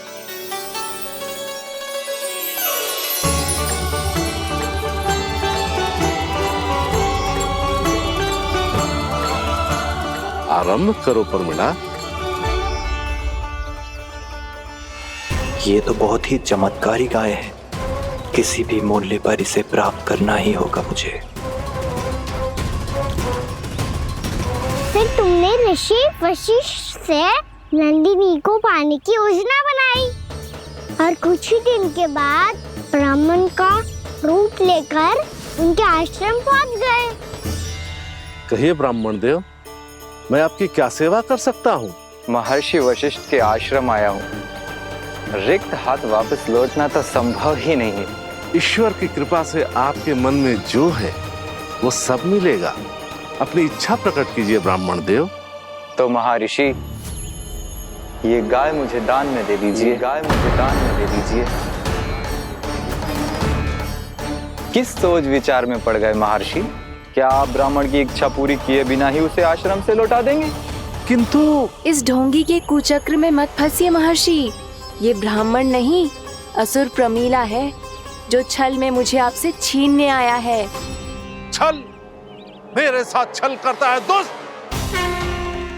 आरंभ करो प्रमिला। ये तो बहुत ही चमत्कारी गाय है, किसी भी मूल्य पर इसे प्राप्त करना ही होगा मुझे। फिर तुमने ऋषि वशिष्ठ से नंदिनी को पाने की योजना बनाई और कुछ ही दिन के बाद ब्राह्मण का रूप लेकर उनके आश्रम पहुंच गए। कहिए ब्राह्मण देव, मैं आपकी क्या सेवा कर सकता हूँ? महर्षि वशिष्ठ के आश्रम आया हूँ। रिक्त हाथ वापस लौटना तो संभव ही नहीं है। ईश्वर की कृपा से आपके मन में जो है वो सब मिलेगा। अपनी इच्छा प्रकट कीजिए ब्राह्मण देव। तो महर्षि, ये गाय मुझे दान में दे दीजिए। गाय मुझे दान में दे दीजिए। किस सोच विचार में पड़ गए महर्षि? क्या आप ब्राह्मण की इच्छा पूरी किए बिना ही उसे आश्रम से लौटा देंगे? किंतु इस ढोंगी के कुचक्र में मत फंसिए महर्षि। ये ब्राह्मण नहीं, असुर प्रमीला है, जो छल में मुझे आपसे छीनने आया है। छल? मेरे साथ छल करता है दुष्ट?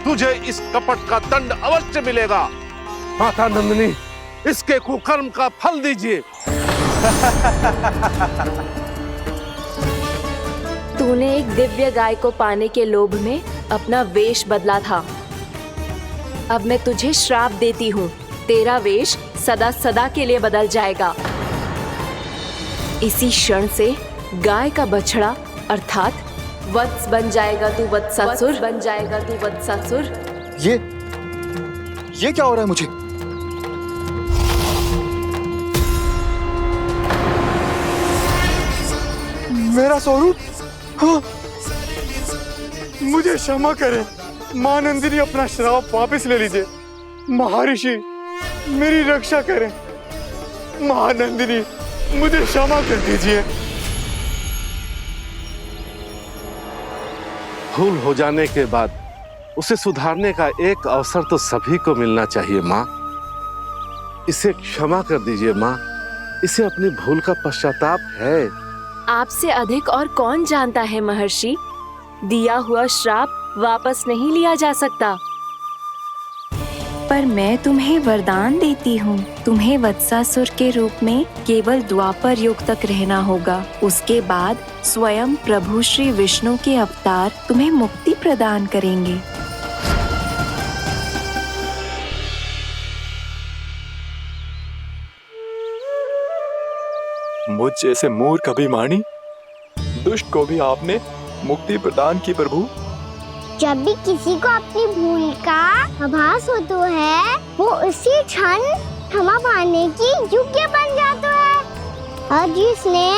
तुझे इस कपट का दंड अवश्य मिलेगा। माता नंदिनी, इसके कुकर्म का फल दीजिए। तूने एक दिव्य गाय को पाने के लोभ में अपना वेश बदला था। अब मैं तुझे श्राप देती हूँ, तेरा वेश सदा सदा के लिए बदल जाएगा। इसी क्षण से गाय का बछड़ा अर्थात वत्स बन जाएगा तू वत्सासुर। बन जाएगा तू वत्सासुर। ये क्या हो रहा है मुझे? मेरा स्वरूप? हाँ। मुझे क्षमा करें मां नंदिनी, अपना श्राप वापस ले लीजिए। महर्षि, मेरी रक्षा करें। मां नंदिनी, मुझे क्षमा कर दीजिए। भूल हो जाने के बाद उसे सुधारने का एक अवसर तो सभी को मिलना चाहिए माँ। इसे क्षमा कर दीजिए माँ, इसे अपनी भूल का पश्चाताप है। आपसे अधिक और कौन जानता है महर्षि, दिया हुआ श्राप वापस नहीं लिया जा सकता। पर मैं तुम्हें वरदान देती हूँ, तुम्हें वत्सासुर के रूप में केवल द्वापर युग तक रहना होगा। उसके बाद स्वयं प्रभु श्री विष्णु के अवतार तुम्हें मुक्ति प्रदान करेंगे। मुझ जैसे मूर्ख अभिमानी दुष्ट को भी आपने मुक्ति प्रदान की प्रभु। जब भी किसी को अपनी भूल का आभास होता है, वो उसी क्षण क्षमा पाने की योग्य बन जाता है। और जिसने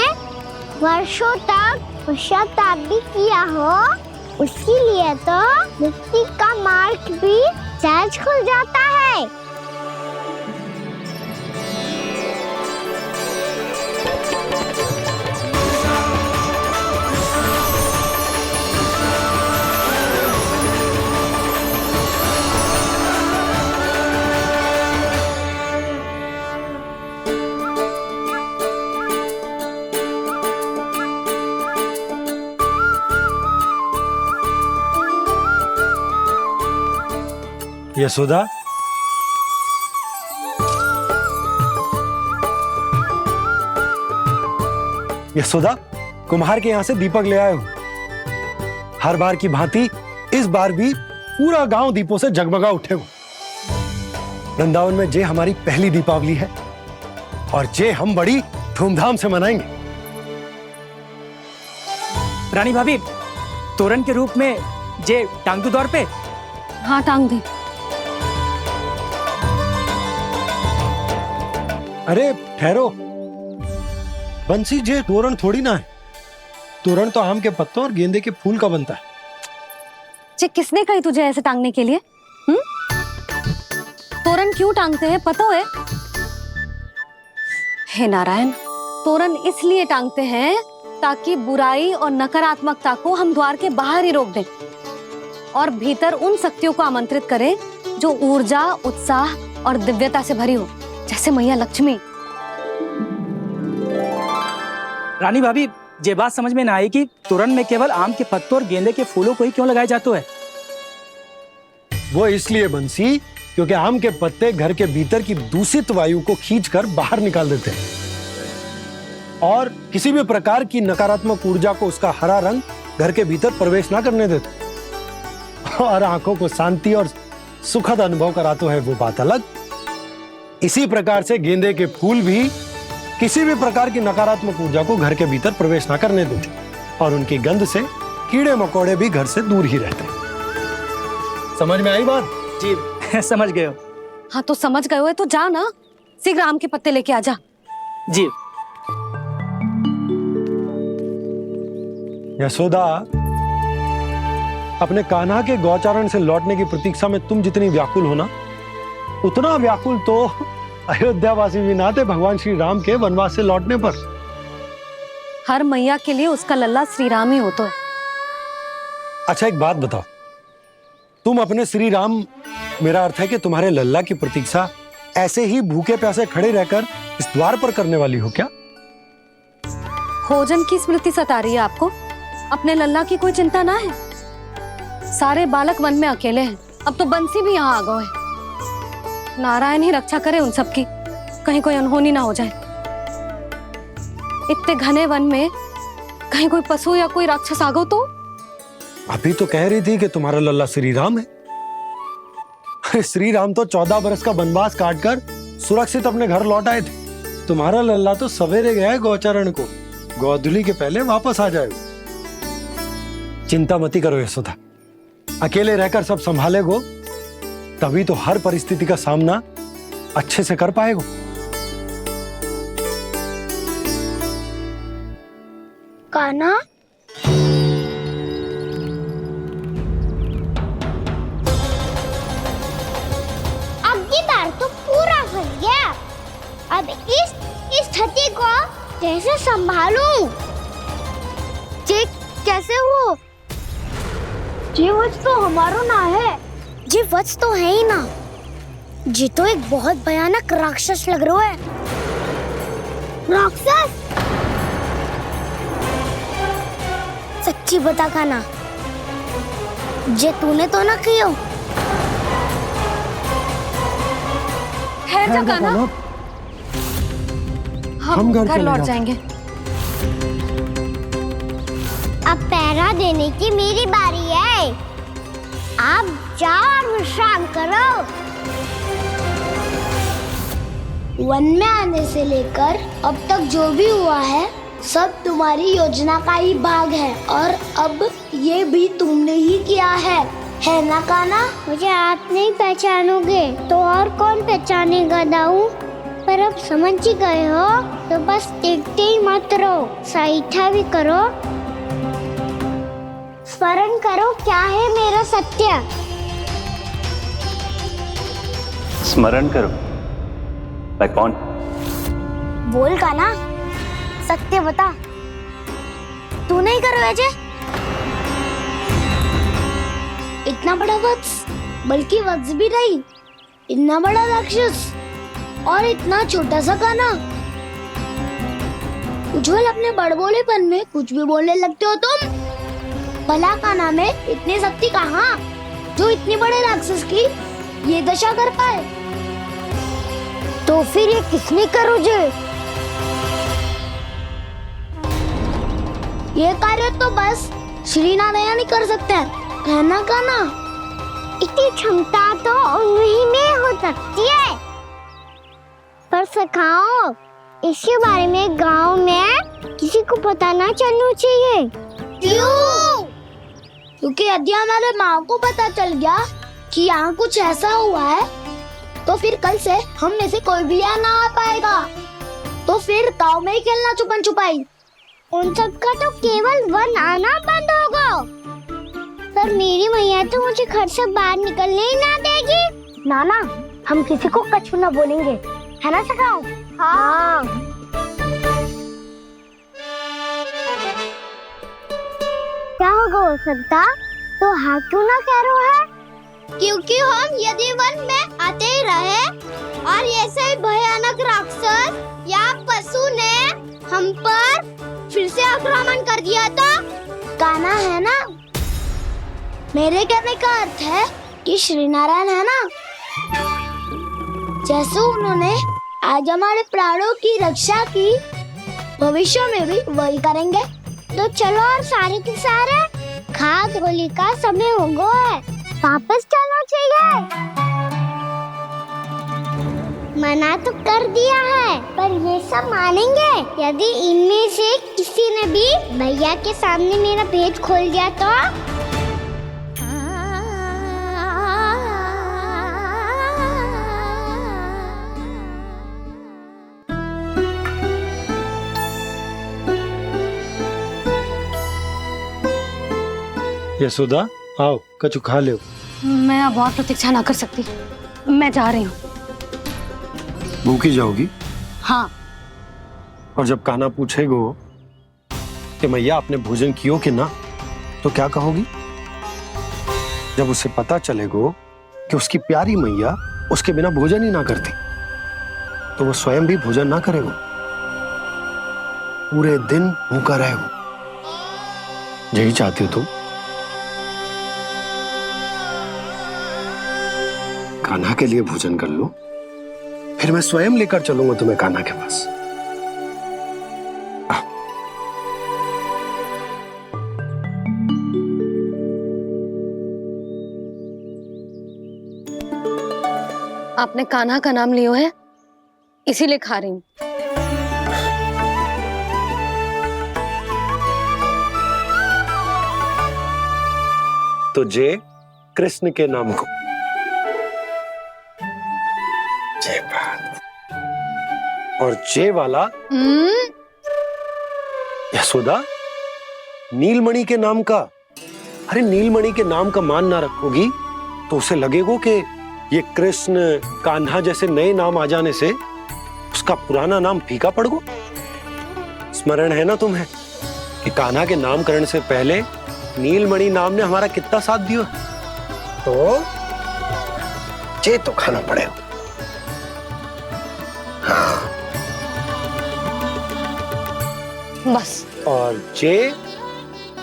वर्षों तक पश्चाताप भी किया हो, उसके लिए तो मुक्ति का मार्ग भी सहज खुल जाता है। यशोदा, यशोदा, कुम्हार के यहाँ से दीपक ले आए हूं। हर बार की भांति इस बार भी पूरा गांव दीपों से जगमगा उठे हो। वृंदावन में जे हमारी पहली दीपावली है और जे हम बड़ी धूमधाम से मनाएंगे। रानी भाभी, तोरण के रूप में जे टांग दो दौर पे। हाँ, टांग दे। अरे ठहरो, बंसी, जे तोरण थोड़ी ना है। तोरण तो आम के पत्तों और गेंदे के फूल का बनता है। ये किसने कही तुझे ऐसे टांगने के लिए? तोरण क्यों टांगते हैं पता है? हे नारायण, तोरण इसलिए टांगते हैं ताकि बुराई और नकारात्मकता को हम द्वार के बाहर ही रोक दें और भीतर उन शक्तियों को आमंत्रित करें जो ऊर्जा, उत्साह और दिव्यता से भरी हो, जैसे मैया लक्ष्मी। रानी भाभी, ये बात समझ में ना आई कि तोरण में केवल आम के पत्तों और गेंदे के फूलों को ही क्यों लगाया जाता है? वो इसलिए बंसी, क्योंकि आम के पत्ते घर के भीतर की दूषित वायु को खींचकर बाहर निकाल देते हैं और किसी भी प्रकार की नकारात्मक ऊर्जा को उसका हरा रंग घर के भीतर प्रवेश ना करने देते और आंखों को शांति और सुखद अनुभव कराते है, वो बात अलग। इसी प्रकार से गेंदे के फूल भी किसी भी प्रकार की नकारात्मक ऊर्जा को घर के भीतर प्रवेश ना करने देते और उनकी गंध से कीड़े मकोड़े भी घर से दूर ही रहते हैं। समझ में आई बात? जी समझ गए हो। हाँ तो समझ गए हो तो जा ना, शीघ्र आम के पत्ते लेके आजा। जी। यशोदा, अपने कान्हा के गौचारण से लौटने की प्रतीक्षा में तुम जितनी व्याकुल हो ना, उतना व्याकुल तो अयोध्यावासी भी ना थे भगवान श्री राम के वनवास से लौटने पर। हर मैया के लिए उसका लल्ला श्री राम ही होता है। अच्छा एक बात बताओ, तुम अपने श्री राम, मेरा अर्थ है कि तुम्हारे लल्ला की प्रतीक्षा ऐसे ही भूखे प्यासे खड़े रहकर इस द्वार पर करने वाली हो क्या? भोजन की स्मृति सता रही है आपको? अपने लल्ला की कोई चिंता ना है। सारे बालक वन में अकेले हैं, अब तो बंसी भी यहाँ आ गए हैं। नारायण ही रक्षा करे उन सबकी, कहीं कोई अनहोनी ना हो जाए। इतने घने वन में कहीं कोई पशु या कोई राक्षस आ गो तो? अभी तो कह रही थी कि तुम्हारा लल्ला श्री राम है। श्री राम तो 14 बरस का वनवास काटकर सुरक्षित अपने घर लौट आए थे। तुम्हारा लल्ला तो सवेरे गया है गौचरण को, गोधूली के पहले वापस आ जाएगा। चिंता मती करो यशोदा, अकेले रहकर सब संभालेगो तभी तो हर परिस्थिति का सामना अच्छे से कर पाएगो। कान्हा, अब की बार तो पूरा फंस गया। अब इस स्थिति को कैसे संभालूं? ये कैसे हो? ये वच तो हमारो ना है। ये वच तो है ही ना। ये तो एक बहुत भयानक राक्षस लग रहा है। राक्षस? सच्ची बता कान्हा, ये तूने तो ना किया? ठहर जा कान्हा, हम घर लौट जाएंगे। अब पहरा देने की मेरी बारी है। आप जाओ और विश्राम करो। वन में आने से लेकर अब तक जो भी हुआ है सब तुम्हारी योजना का ही भाग है और अब ये भी तुमने ही किया है ना कान्हा? मुझे आप नहीं पहचानोगे तो और कौन पहचानेगा दाऊ? पर अब समझ ही गए हो तो बस देखते ही मत रहो, सहीठा भी करो। स्मरण करो क्या है मेरा सत्य। स्मरण करो? मैं कौन? बोल कान्हा, सत्य बता। तू नहीं करो अजय? इतना बड़ा वत्स, बल्कि वत्स भी नहीं, इतना बड़ा राक्षस और इतना छोटा सा कान्हा। उज्जवल अपने बड़बोलेपन में कुछ भी बोलने लगते हो तुम। भला कान्हा में इतनी शक्ति कहाँ जो इतनी बड़े राक्षस की ये दशा कर पाए? तो फिर ये किसने करो जे? ये कार्य तो बस श्री नारायण ही कर सकते हैं, है ना कान्हा? इतनी क्षमता तो उन्हीं में हो सकती है, पर सखाओ इसके बारे में गांव में किसी को पता ना चलना चाहिए। क्यों? क्योंकि यदि हमारे माँ को पता चल गया कि यहाँ कुछ ऐसा हुआ है तो फिर कल से हम में से कोई भी यहाँ ना आ पाएगा। तो फिर गांव में ही खेलना छुपन छुपाई। उन सबका तो केवल वन आना बंद होगा। पर मेरी मैया तो मुझे घर से बाहर निकलने ही ना देगी। नाना, हम किसी को कछु ना बोलेंगे, है ना सखाओ? हाँ। क्या होगा हो सकता? तो हाँ क्यों ना कह रहा है? क्योंकि हम यदि वन में आते ही रहे और ऐसे ही भयानक राक्षस या पशु ने हम पर फिर से आक्रमण कर दिया तो कान्हा है ना, मेरे कहने का अर्थ है कि श्री नारायण है ना, जैसे उन्होंने आज हमारे प्राणों की रक्षा की, भविष्य में भी वही करेंगे। तो चलो और सारे के सारे खाद होली का समय हो गया है, वापस चलना चाहिए। मना तो कर दिया है, पर ये सब मानेंगे यदि इनमें से किसी ने भी भैया के सामने मेरा पेट खोल दिया तो? यशोदा, आओ कछु खा लो। मैं अब और प्रतीक्षा ना कर सकती, मैं जा रही हूँ। भूखी जाओगी? हाँ। और जब कान्हा पूछेगो कि मैया आपने भोजन कियो कि ना, तो क्या कहोगी? जब उसे पता चलेगो कि उसकी प्यारी मैया उसके बिना भोजन ही ना करती, तो वो स्वयं भी भोजन ना करेगो, पूरे दिन भूखा रहेगो। यही चाहती हो तुम? कान्हा के लिए भोजन कर लो, फिर मैं स्वयं लेकर चलूंगा तुम्हें कान्हा के पास। आपने कान्हा का नाम लियो है, इसीलिए खा रही हूँ। तो जय कृष्ण के नाम को। जय बात। और जय वाला यशोदा, नीलमणि के नाम का। अरे नीलमणि के नाम का मान ना रखोगी तो उसे लगेगा कि ये कृष्ण कान्हा जैसे नए नाम आ जाने से उसका पुराना नाम फीका पड़ गो। स्मरण है ना तुम्हें कि कान्हा के नामकरण से पहले नीलमणि नाम ने हमारा कितना साथ दिया? तो जे तो खाना पड़ेगा। हाँ। बस। और जे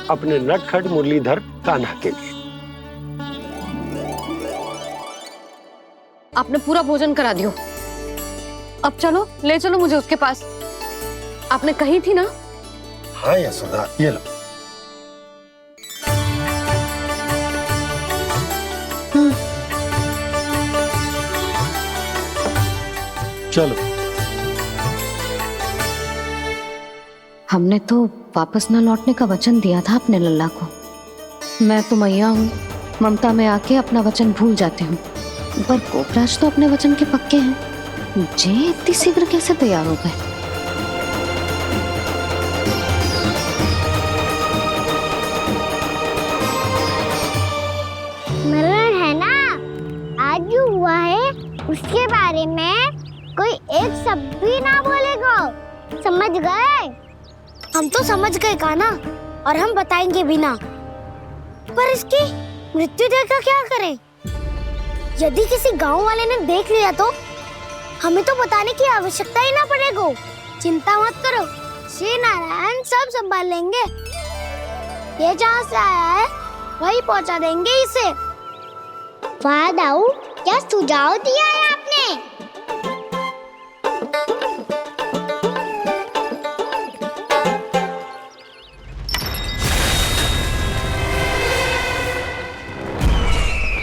अपने नटखट मुरलीधर कान्हा के लिए। आपने पूरा भोजन करा दियो, अब चलो, ले चलो मुझे उसके पास। आपने कही थी ना? हाँ यशोदा, ये लो। चलो। हमने तो वापस न लौटने का वचन दिया था अपने लल्ला को। मैं तो मैया हूँ, ममता में आके अपना वचन भूल जाती हूँ, पर गोपराज तो अपने वचन के पक्के हैं। जे इतनी शीघ्र कैसे तैयार हो गए? मरण है ना, आज जो हुआ है उसके बारे में कोई एक शब्द भी ना बोलेगा, समझ गए? हम तो समझ गए कान्हा, और हम बताएंगे भी ना। पर इसकी मृत्यु देखकर क्या करें? यदि किसी गांव वाले ने देख लिया तो हमें तो बताने की आवश्यकता ही ना पड़ेगा। चिंता मत करो, श्री नारायण सब संभाल लेंगे। ये जहाँ से आया है वही पहुँचा देंगे इसे। वाह दाऊ, क्या सुझाव दिया है आपने?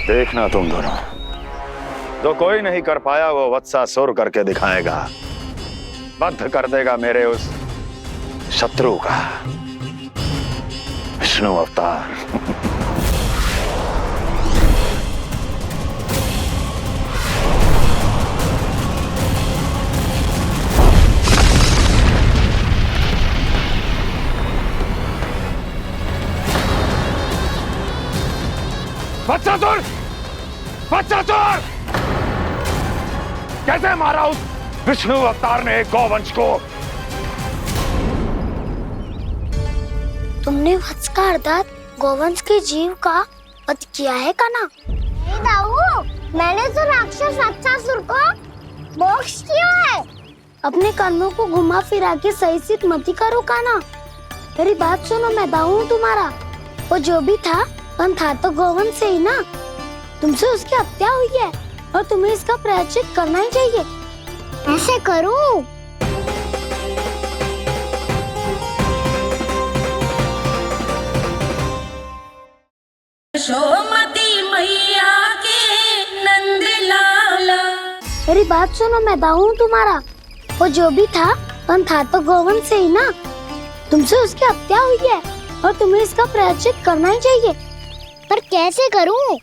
देखना तुम दोनों, जो कोई नहीं कर पाया वो वत्सासुर करके दिखाएगा, बद्ध कर देगा मेरे उस शत्रु का विष्णु अवतार। वत्सासुर! वत्सासुर! कैसे मारा उस विष्णु अवतार ने गौवंश को? तुमने वत्स का अर्थात गौवंश के जीव का वध किया है काना? नहीं दाऊ, मैंने तो राक्षस वत्सासुर को मोक्ष किया है। अपने कर्मों को घुमा फिरा के सही सिद्ध मत करो काना। मेरी बात सुनो, मैं दाऊ हूँ तुम्हारा। वो जो भी था पर था तो गौवंश से ही ना। तुमसे उसकी हत्या हुई है और तुम्हें इसका प्रायश्चित करना ही चाहिए। ऐसे करूं? यशोमती मैया के नंद लाला। मेरी बात सुनो, मैं दाऊ हूँ तुम्हारा। वो जो भी था पर था तो गौवंश से ही ना। तुमसे उसकी हत्या हुई है और तुम्हें इसका प्रायश्चित करना ही चाहिए। पर कैसे करूं?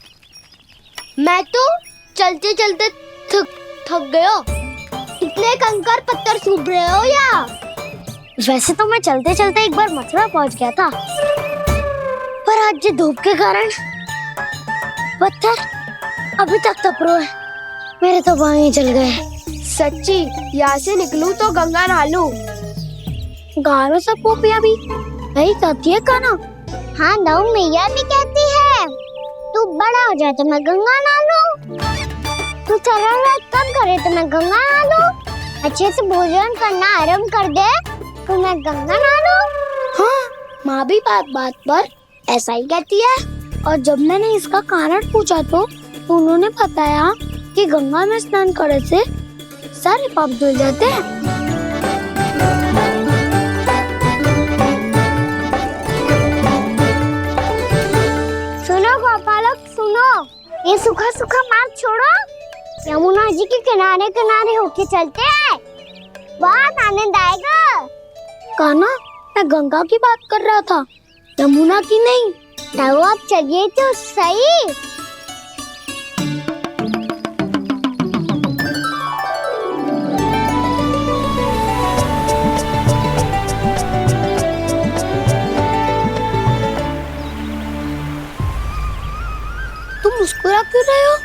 मैं तो चलते चलते थक गया। इतने कंकर पत्थर सूख रहे हो या? वैसे तो मैं चलते चलते एक बार मथुरा पहुंच गया था, पर आज ये धूप के कारण पत्थर अभी तक तप रहे हैं। मेरे तो पाँव ही जल गए। सच्ची, यहाँ से निकलूं तो गंगा नहा लूं। गालों से पोपिया भी यही कहती है काना। हाँ दाऊ मैया भी कहती है, तू बड़ा हो जाए तो मैं गंगा नहा लूं, तू चरण व्रत कम करे तो मैं गंगा नहा लूं, अच्छे से भोजन करना आरंभ कर दे तो मैं गंगा नहा लूं। हाँ, माँ भी बात बात पर ऐसा ही कहती है। और जब मैंने इसका कारण पूछा तो उन्होंने बताया कि गंगा में स्नान करने से सारे पाप धुल जाते हैं। सुनो गोपालक सुनो, ये सूखा सूखा मार्ग छोड़ो, यमुना जी के किनारे किनारे होके चलते हैं, बहुत आनंद आएगा। काना, मैं गंगा की बात कर रहा था, यमुना की नहीं। तो आप चलिए तो सही। तुम मुस्कुरा क्यों रहे हो?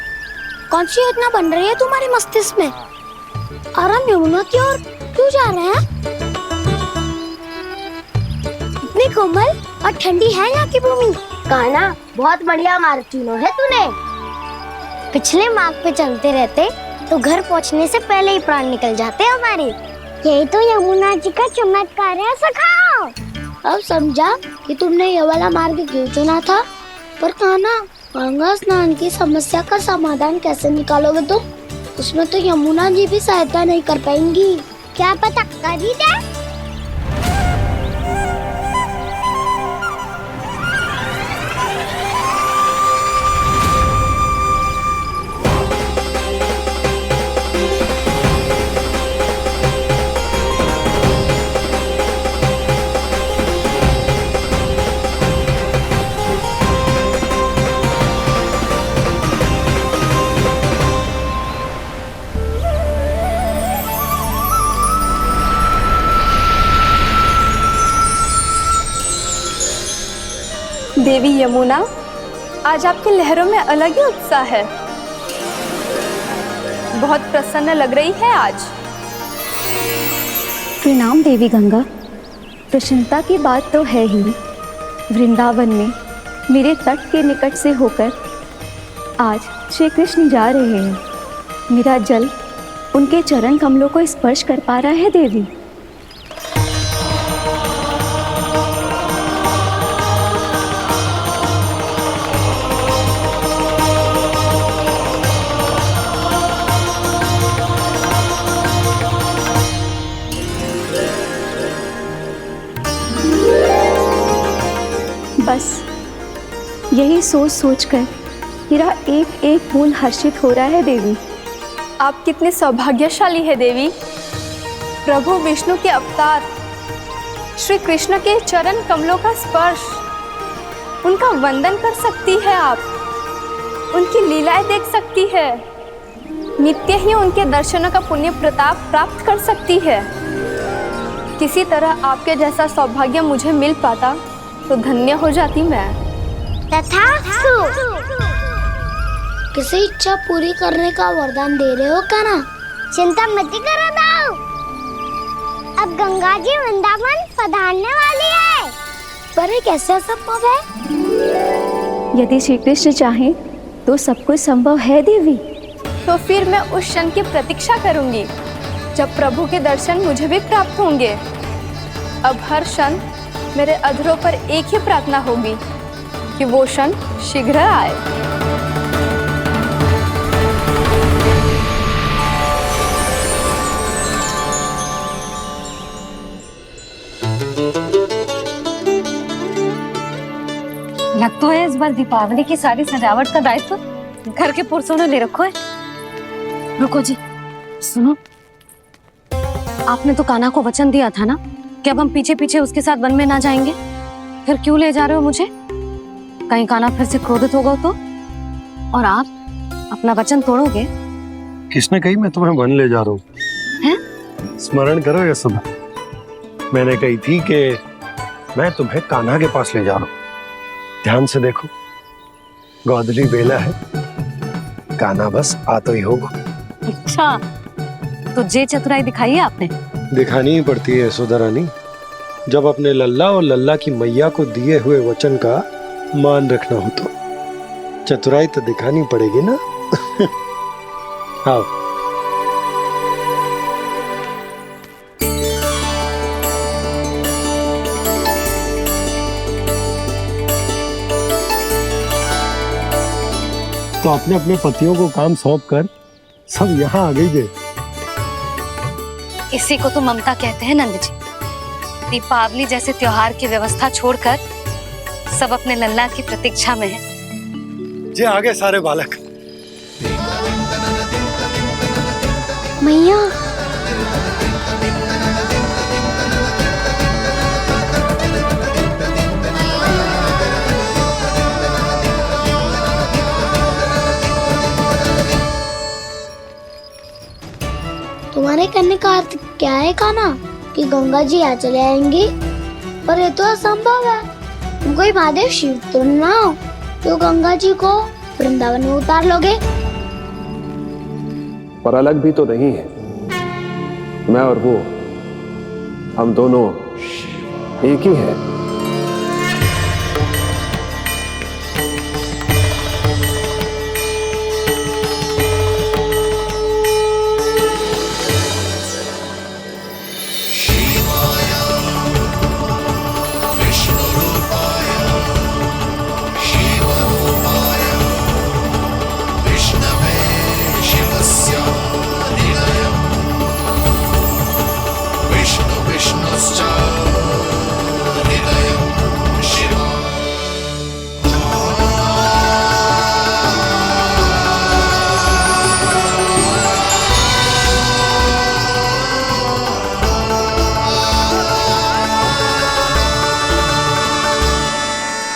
कौन सी योजना बन रही है तुम्हारे मस्तिष्क में? और हम यमुना की ओर क्यों जा रहे हैं? इतनी कोमल और ठंडी है यहाँ की भूमि। काना, बहुत बढ़िया मार्ग चुना है तूने। पिछले मार्ग पे चलते रहते तो घर पहुँचने से पहले ही प्राण निकल जाते हमारे। यही तो यमुना जी का चमत्कार है सखा। अब समझा कि तुमने ये वाला मार्ग क्यों चुना था। पर काना, गंगा स्नान की समस्या का समाधान कैसे निकालोगे तुम? उसमें तो यमुना जी भी सहायता नहीं कर पाएंगी। क्या पता कर ही दे। देवी यमुना, आज आपकी लहरों में अलग ही उत्साह है। बहुत प्रसन्न लग रही है आज। प्रणाम देवी गंगा। प्रसन्नता की बात तो है ही। वृंदावन में मेरे तट के निकट से होकर आज श्री कृष्ण जा रहे हैं। मेरा जल उनके चरण कमलों को स्पर्श कर पा रहा है देवी। बस यही सोच सोचकर मेरा एक एक बूंद हर्षित हो रहा है देवी। आप कितने सौभाग्यशाली है देवी। प्रभु विष्णु के अवतार श्री कृष्ण के चरण कमलों का स्पर्श, उनका वंदन कर सकती है आप, उनकी लीलाएं देख सकती है, नित्य ही उनके दर्शनों का पुण्य प्रताप प्राप्त कर सकती है। किसी तरह आपके जैसा सौभाग्य मुझे मिल पाता तो धन्य हो जाती मैं। तथास्तु। किसी इच्छा पूरी करने का वरदान दे रहे हो कान्हा? चिंता मत करो दाऊ, अब गंगा जी वृंदावन पधारने वाली है। पर ये कैसे संभव है? यदि श्री कृष्ण चाहे तो सब कुछ संभव है देवी। तो फिर मैं उस क्षण की प्रतीक्षा करूंगी जब प्रभु के दर्शन मुझे भी प्राप्त होंगे। अब हर क्षण मेरे अधरों पर एक ही प्रार्थना होगी कि वो क्षण शीघ्र आए। लग तो है इस बार दीपावली की सारी सजावट का दायित्व घर के पुरुषों ने ले रखो है। रुको जी, सुनो, आपने तो कान्हा को वचन दिया था ना कि अब हम पीछे पीछे उसके साथ वन में ना जाएंगे, फिर क्यों ले जा रहे हो मुझे? कहीं कान्हा फिर से क्रोधित होगा तो? और आप अपना वचन तोड़ोगे? किसने कही मैं तुम्हें वन ले जा रहा हूँ? स्मरण करो ये सुबह, मैंने कही थी कि मैं तुम्हें कान्हा के पास ले जा रहा हूँ। ध्यान से देखो, गोदली बेला है, कान्हा बस आ तो ही होगा। अच्छा, तो जे चतुराई दिखाई है आपने? दिखानी ही पड़ती है यशोदा रानी, जब अपने लल्ला और लल्ला की मैया को दिए हुए वचन का मान रखना हो तो चतुराई तो दिखानी पड़ेगी ना। आओ। तो अपने अपने पतियों को काम सौंप कर सब यहाँ आ गई है। इसी को तो ममता कहते हैं नंद जी। दीपावली जैसे त्योहार की व्यवस्था छोड़कर सब अपने लल्ला की प्रतीक्षा में हैं। जे आगे सारे बालक। मैया, तुम्हारे कहने का अर्थ क्या है कान्हा? कि गंगा जी यहाँ चले आएंगी? पर ये तो असंभव है। तुम कोई महादेव शिव तो ना हो तो गंगा जी को वृंदावन में उतार लोगे? पर अलग भी तो नहीं है। मैं और वो, हम दोनों एक ही हैं।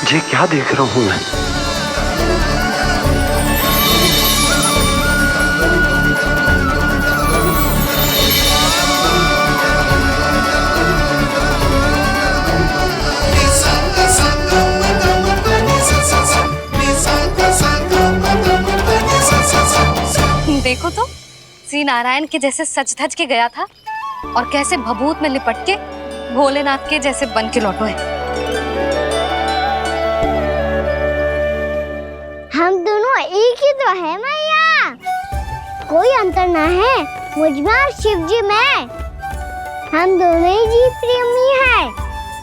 ये क्या देख रहा हूँ मैं? देखो तो, श्री नारायण के जैसे सज धज के गया था और कैसे भभूत में लिपट के भोलेनाथ के जैसे बन के लौटो है। हम दोनों एक ही तो है मैया, कोई अंतर ना है मुझ में और शिव जी में। हम दोनों ही जीव प्रेमी हैं,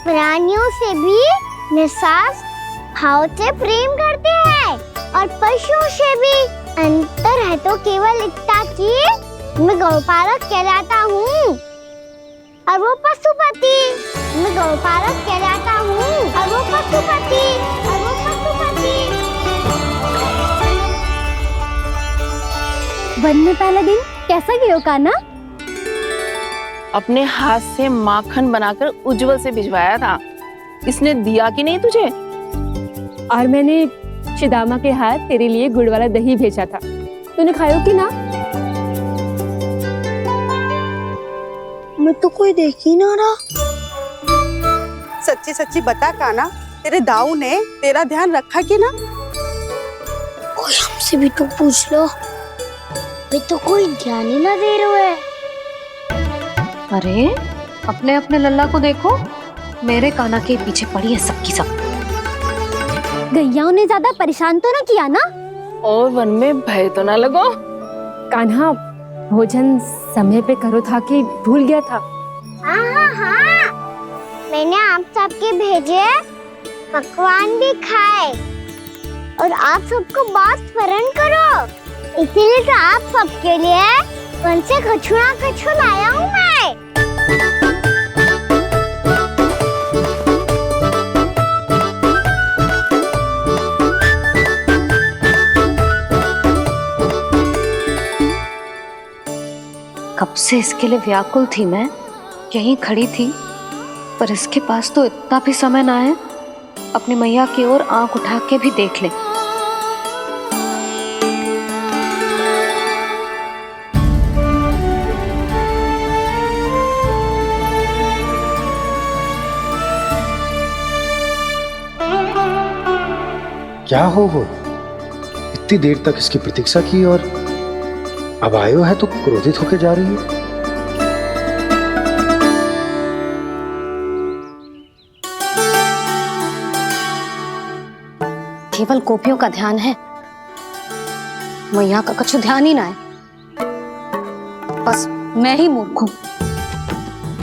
प्राणियों से भी निस्सास भाव से प्रेम करते हैं और पशुओं से भी। अंतर है तो केवल इतना कि मैं गौपालक कहलाता हूँ और वो पशुपति। मैं गौपालक कहलाता हूँ और वो पशुपति। वन में पहला दिन कैसा गया कान्हा? अपने हाथ से माखन बनाकर उज्जवल से भिजवाया था। इसने दिया कि नहीं तुझे? और मैंने शिदामा के हाथ तेरे लिए गुड़ वाला दही भेजा था, तूने खाया कि ना? मैं तो कोई देख ही ना रहा। सच्ची सच्ची बता कान्हा, तेरे दाऊ ने तेरा ध्यान रखा कि ना? कोई हमसे भी तो पूछ लो। अभी तो कोई ध्यान ही ना दे रहा है। अरे अपने अपने लल्ला को देखो, मेरे कान्हा के पीछे पड़ी है सबकी सब। गैयाओं ने ज्यादा परेशान तो ना किया ना? और वन में भय तो ना लगो। कान्हा भोजन समय पे करो था कि भूल गया था? हाँ, मैंने आप सबके भेजे पकवान भी खाए और आप सबको बात स्मरण करो, इसीलिए तो आप सबके लिए वन से कछु लाया हूँ मैं। कब से इसके लिए व्याकुल थी मैं, यहीं खड़ी थी, पर इसके पास तो इतना भी समय ना है अपनी मैया की ओर आंख उठा के भी देख ले। क्या हो वो? इतनी देर तक इसकी प्रतीक्षा की और अब आयो है तो क्रोधित होके जा रही है। केवल गोपियों का ध्यान है, मैया का कुछ ध्यान ही ना है। बस मैं ही मूर्ख हूं,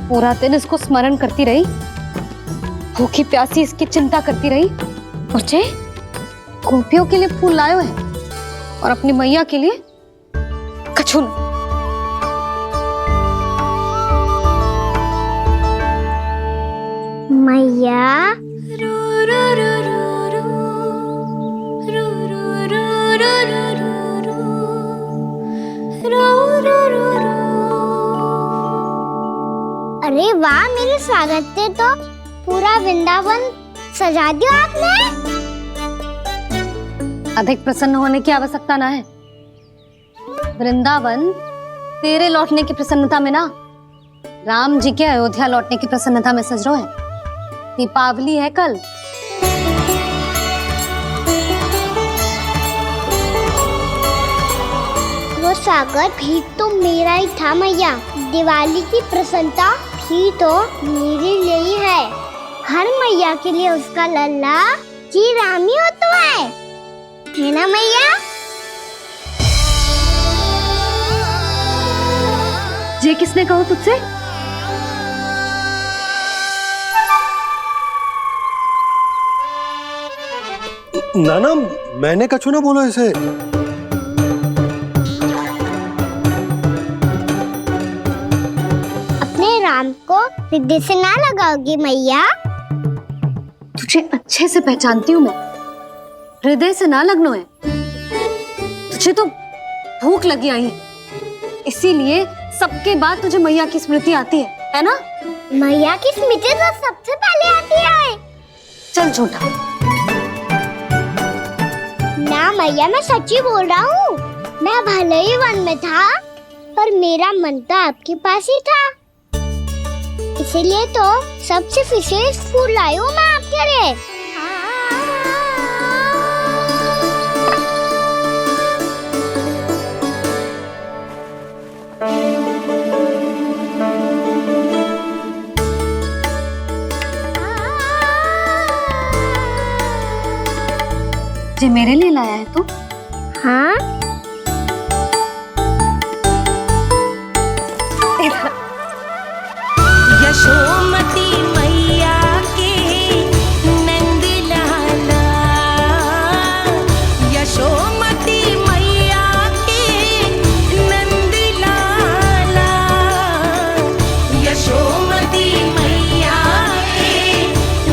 पूरा दिन इसको स्मरण करती रही, भूखी प्यासी इसकी चिंता करती रही, और जे गोपियों के लिए फूल लायो है और अपनी मैया के लिए कछु न। मैया अरे वाह, मेरे स्वागत से तो पूरा वृंदावन सजा दिया आपने। अधिक प्रसन्न होने की आवश्यकता ना है। वृंदावन तेरे लौटने की प्रसन्नता में ना, राम जी के अयोध्या लौटने की प्रसन्नता में सज रहा है। दीपावली है कल। वो स्वागत भी तो मेरा ही था मैया। दिवाली की प्रसन्नता भी तो मेरे लिए ही है। हर मैया के लिए उसका लल्ला जी राम ही होता है ना मैया? ये किसने कहा तुझसे? नाना, मैंने कछु ना बोलो इसे। अपने राम को हृदय से ना लगाओगी मैया? तुझे अच्छे से पहचानती हूँ मैं, हृदय से ना लगनो है। तुझे तो भूख लगी आई है, इसीलिए सबके बाद तुझे मैया की स्मृति आती है ना? मैया की स्मृति तो सबसे पहले आती है। चल झूठा। ना मैया, मैं सच्ची बोल रहा हूँ। मैं भले ही वन में था, पर मेरा मन तो आपके पास ही था, इसीलिए तो सबसे विशेष फूल लाई हूँ मैं आपके लिए। जे मेरे लिए लाया है तू? हाँ। यशोमती मैया के नंद लाला, यशोमती मैया के नंद लाला, यशोमती मैया के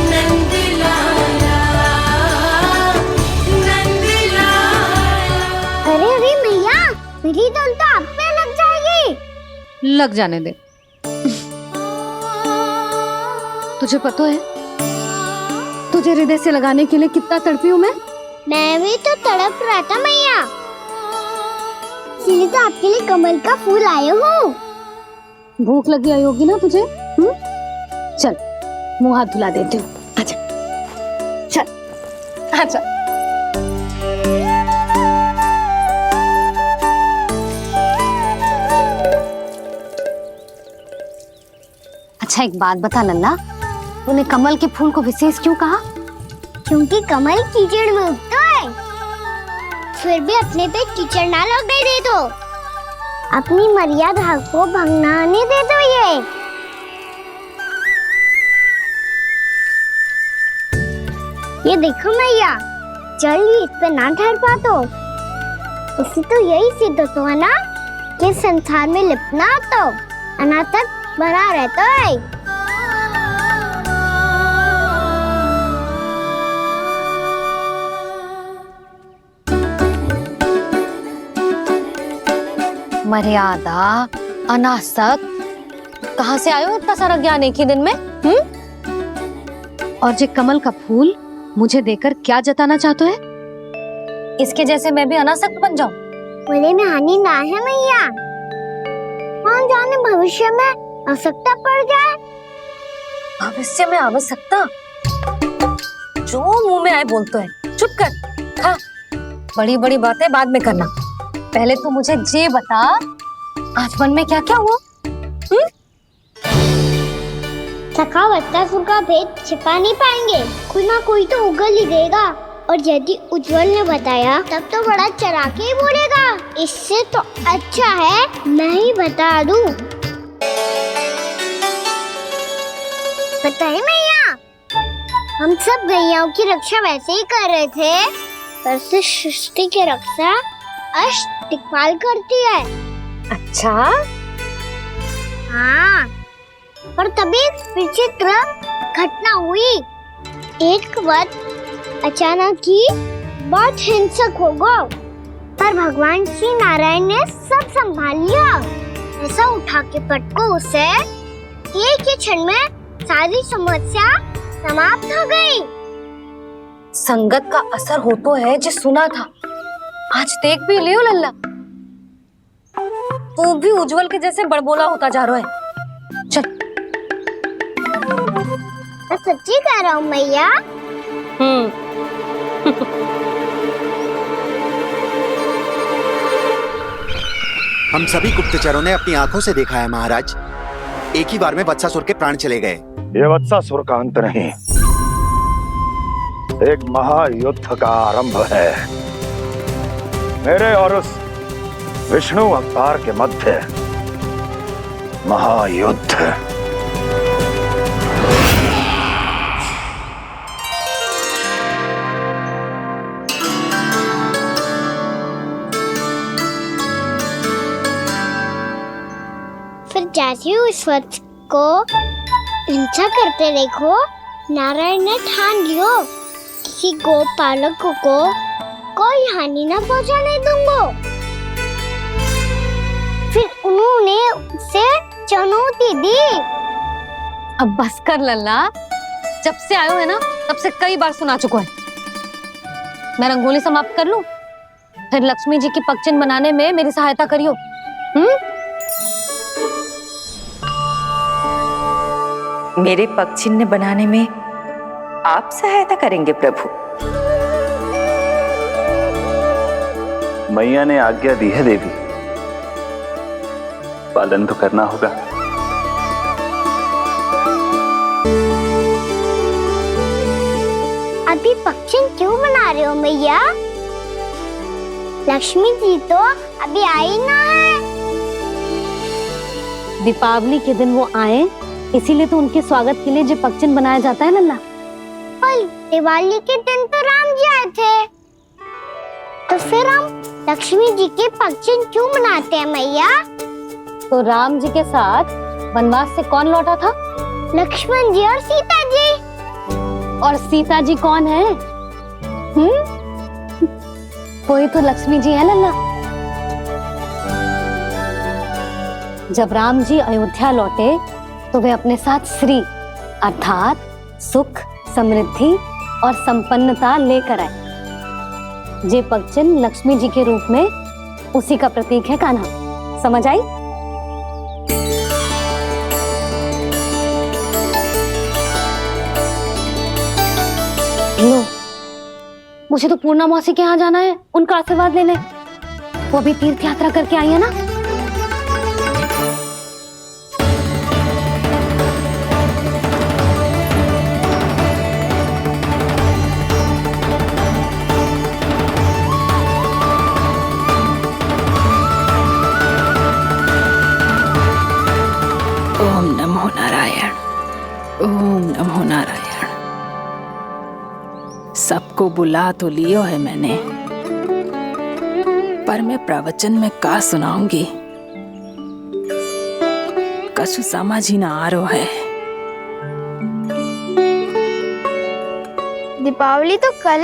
नंद लाला, नंद लाला। अरे मैया, मेरी धुन तो आप पे लग जाएगी। लग जाने दे। तुझे पता है तुझे हृदय से लगाने के लिए कितना तड़पी हूँ मैं भी तो तड़प रहा था मैया, इसीलिए तो आपके लिए कमल का फूल आया हूँ। भूख लगी आई होगी ना तुझे? चल मुंह हाथ धुला देती हूँ, आजा। चल आजा। अच्छा एक बात बता लल्ला, तूने कमल के फूल को विशेष क्यों कहा? क्योंकि कमल कीचड़ में उगता है, फिर भी अपने पे कीचड़ ना लगने दे दो, अपनी मर्यादा को भंगना नहीं दे दो। ये देखो मैया, जल्दी इस पे ना ठहर पा तो उससे तो यही सिद्ध होता है ना कि संसार में लिपना तो अनाथ तक बना रहता है। मर्यादा, अनासक, कहाँ से आयो इतना सारा ज्ञान एक ही दिन में? और जे कमल का फूल मुझे देकर क्या जताना चाहते है? इसके जैसे मैं भी अनासक्त बन जाऊं? बोले में हानि ना है मैया, कौन जाने भविष्य में आवश्यकता पड़ जाए। भविष्य में आवश्यकता? जो मुंह में आए बोलते हैं, चुप कर। खा, बड़ी बड़ी बातें बाद में करना, पहले तो मुझे ये बता आज मन में क्या क्या हुआ? सखा वत्सासुर का भेद छिपा नहीं पाएंगे, कोई ना कोई तो उगल ही देगा, और यदि उज्जवल ने बताया तब तो बड़ा चढ़ा के ही बोलेगा। इससे तो अच्छा है मैं ही बता दूं। बताइए मैया, हम सब गैयाओं की रक्षा वैसे ही कर रहे थे, पर से सृष्टि की रक्षा अष्टदिक्पाल करती है। अच्छा? हाँ, पर तभी विचित्र घटना हुई। एक वक्त अचानक ही बहुत हिंसक हो गया, पर भगवान श्री नारायण ने सब संभाल लिया। ऐसा उठा के पटको उसे, एक ही क्षण में सारी समस्या समाप्त हो गई। संगत का असर हो तो है, जो सुना था आज देख भी लियो लल्ला। तू भी उज्जवल के जैसे बड़बोला होता जा रहा है। चल। मैं सच्ची कह रहा हूँ मैया। हम सभी गुप्तचरों ने अपनी आंखों से देखा है महाराज, एक ही बार में वत्सासुर के प्राण चले गए। ये वत्सासुर का अंत नहीं, एक महायुद्ध का आरंभ है। मेरे और उस विष्णु अवतार के मध्य महायुद्ध। फिर जैसे ही उस वक्त को हिंसा करते देखो, नारायण ने ठान लियो किसी गोपालक को कोई हानि न पहुंचाने दूंगा। फिर उन्होंने उसे चुनौती दी। अब बस कर लल्ला, जब से आयो है ना तब से कई बार सुना चुका है। मैं रंगोली समाप्त कर लूं, फिर लक्ष्मी जी की पगचिन बनाने में मेरी सहायता करियो। मेरे पगचिन्ह बनाने में आप सहायता करेंगे प्रभु? मैया ने आज्ञा दी है देवी, पालन तो करना होगा। अभी पगचिन क्यों बना रहे हो मैया? लक्ष्मी जी तो अभी आई ना है। दीपावली के दिन वो आए, इसीलिए तो उनके स्वागत के लिए जो पगचिन बनाया जाता है लल्ला। पर दिवाली के दिन तो राम जी आए थे, तो फिर हम लक्ष्मी जी के पगचिन क्यों बनाते हैं मैया? तो राम जी के साथ वनवास से कौन लौटा था? लक्ष्मण जी और सीता जी। और सीता जी कौन है? वही तो लक्ष्मी जी है लल्ला। जब राम जी अयोध्या लौटे तो वे अपने साथ श्री अर्थात सुख, समृद्धि और संपन्नता लेकर आए। जे पगचिन लक्ष्मी जी के रूप में उसी का प्रतीक है कान्हा। समझ आई? लो, मुझे तो पूर्णा मौसी के यहाँ जाना है, उनका आशीर्वाद लेने। वो भी तीर्थ यात्रा करके आई है ना। ओम नमो नारायण, ओम नमो नारायण। सबको बुला तो लियो है मैंने, पर मैं प्रवचन में का सुनाऊंगी, कछु समझ ही ना आ रहा है। दीपावली तो कल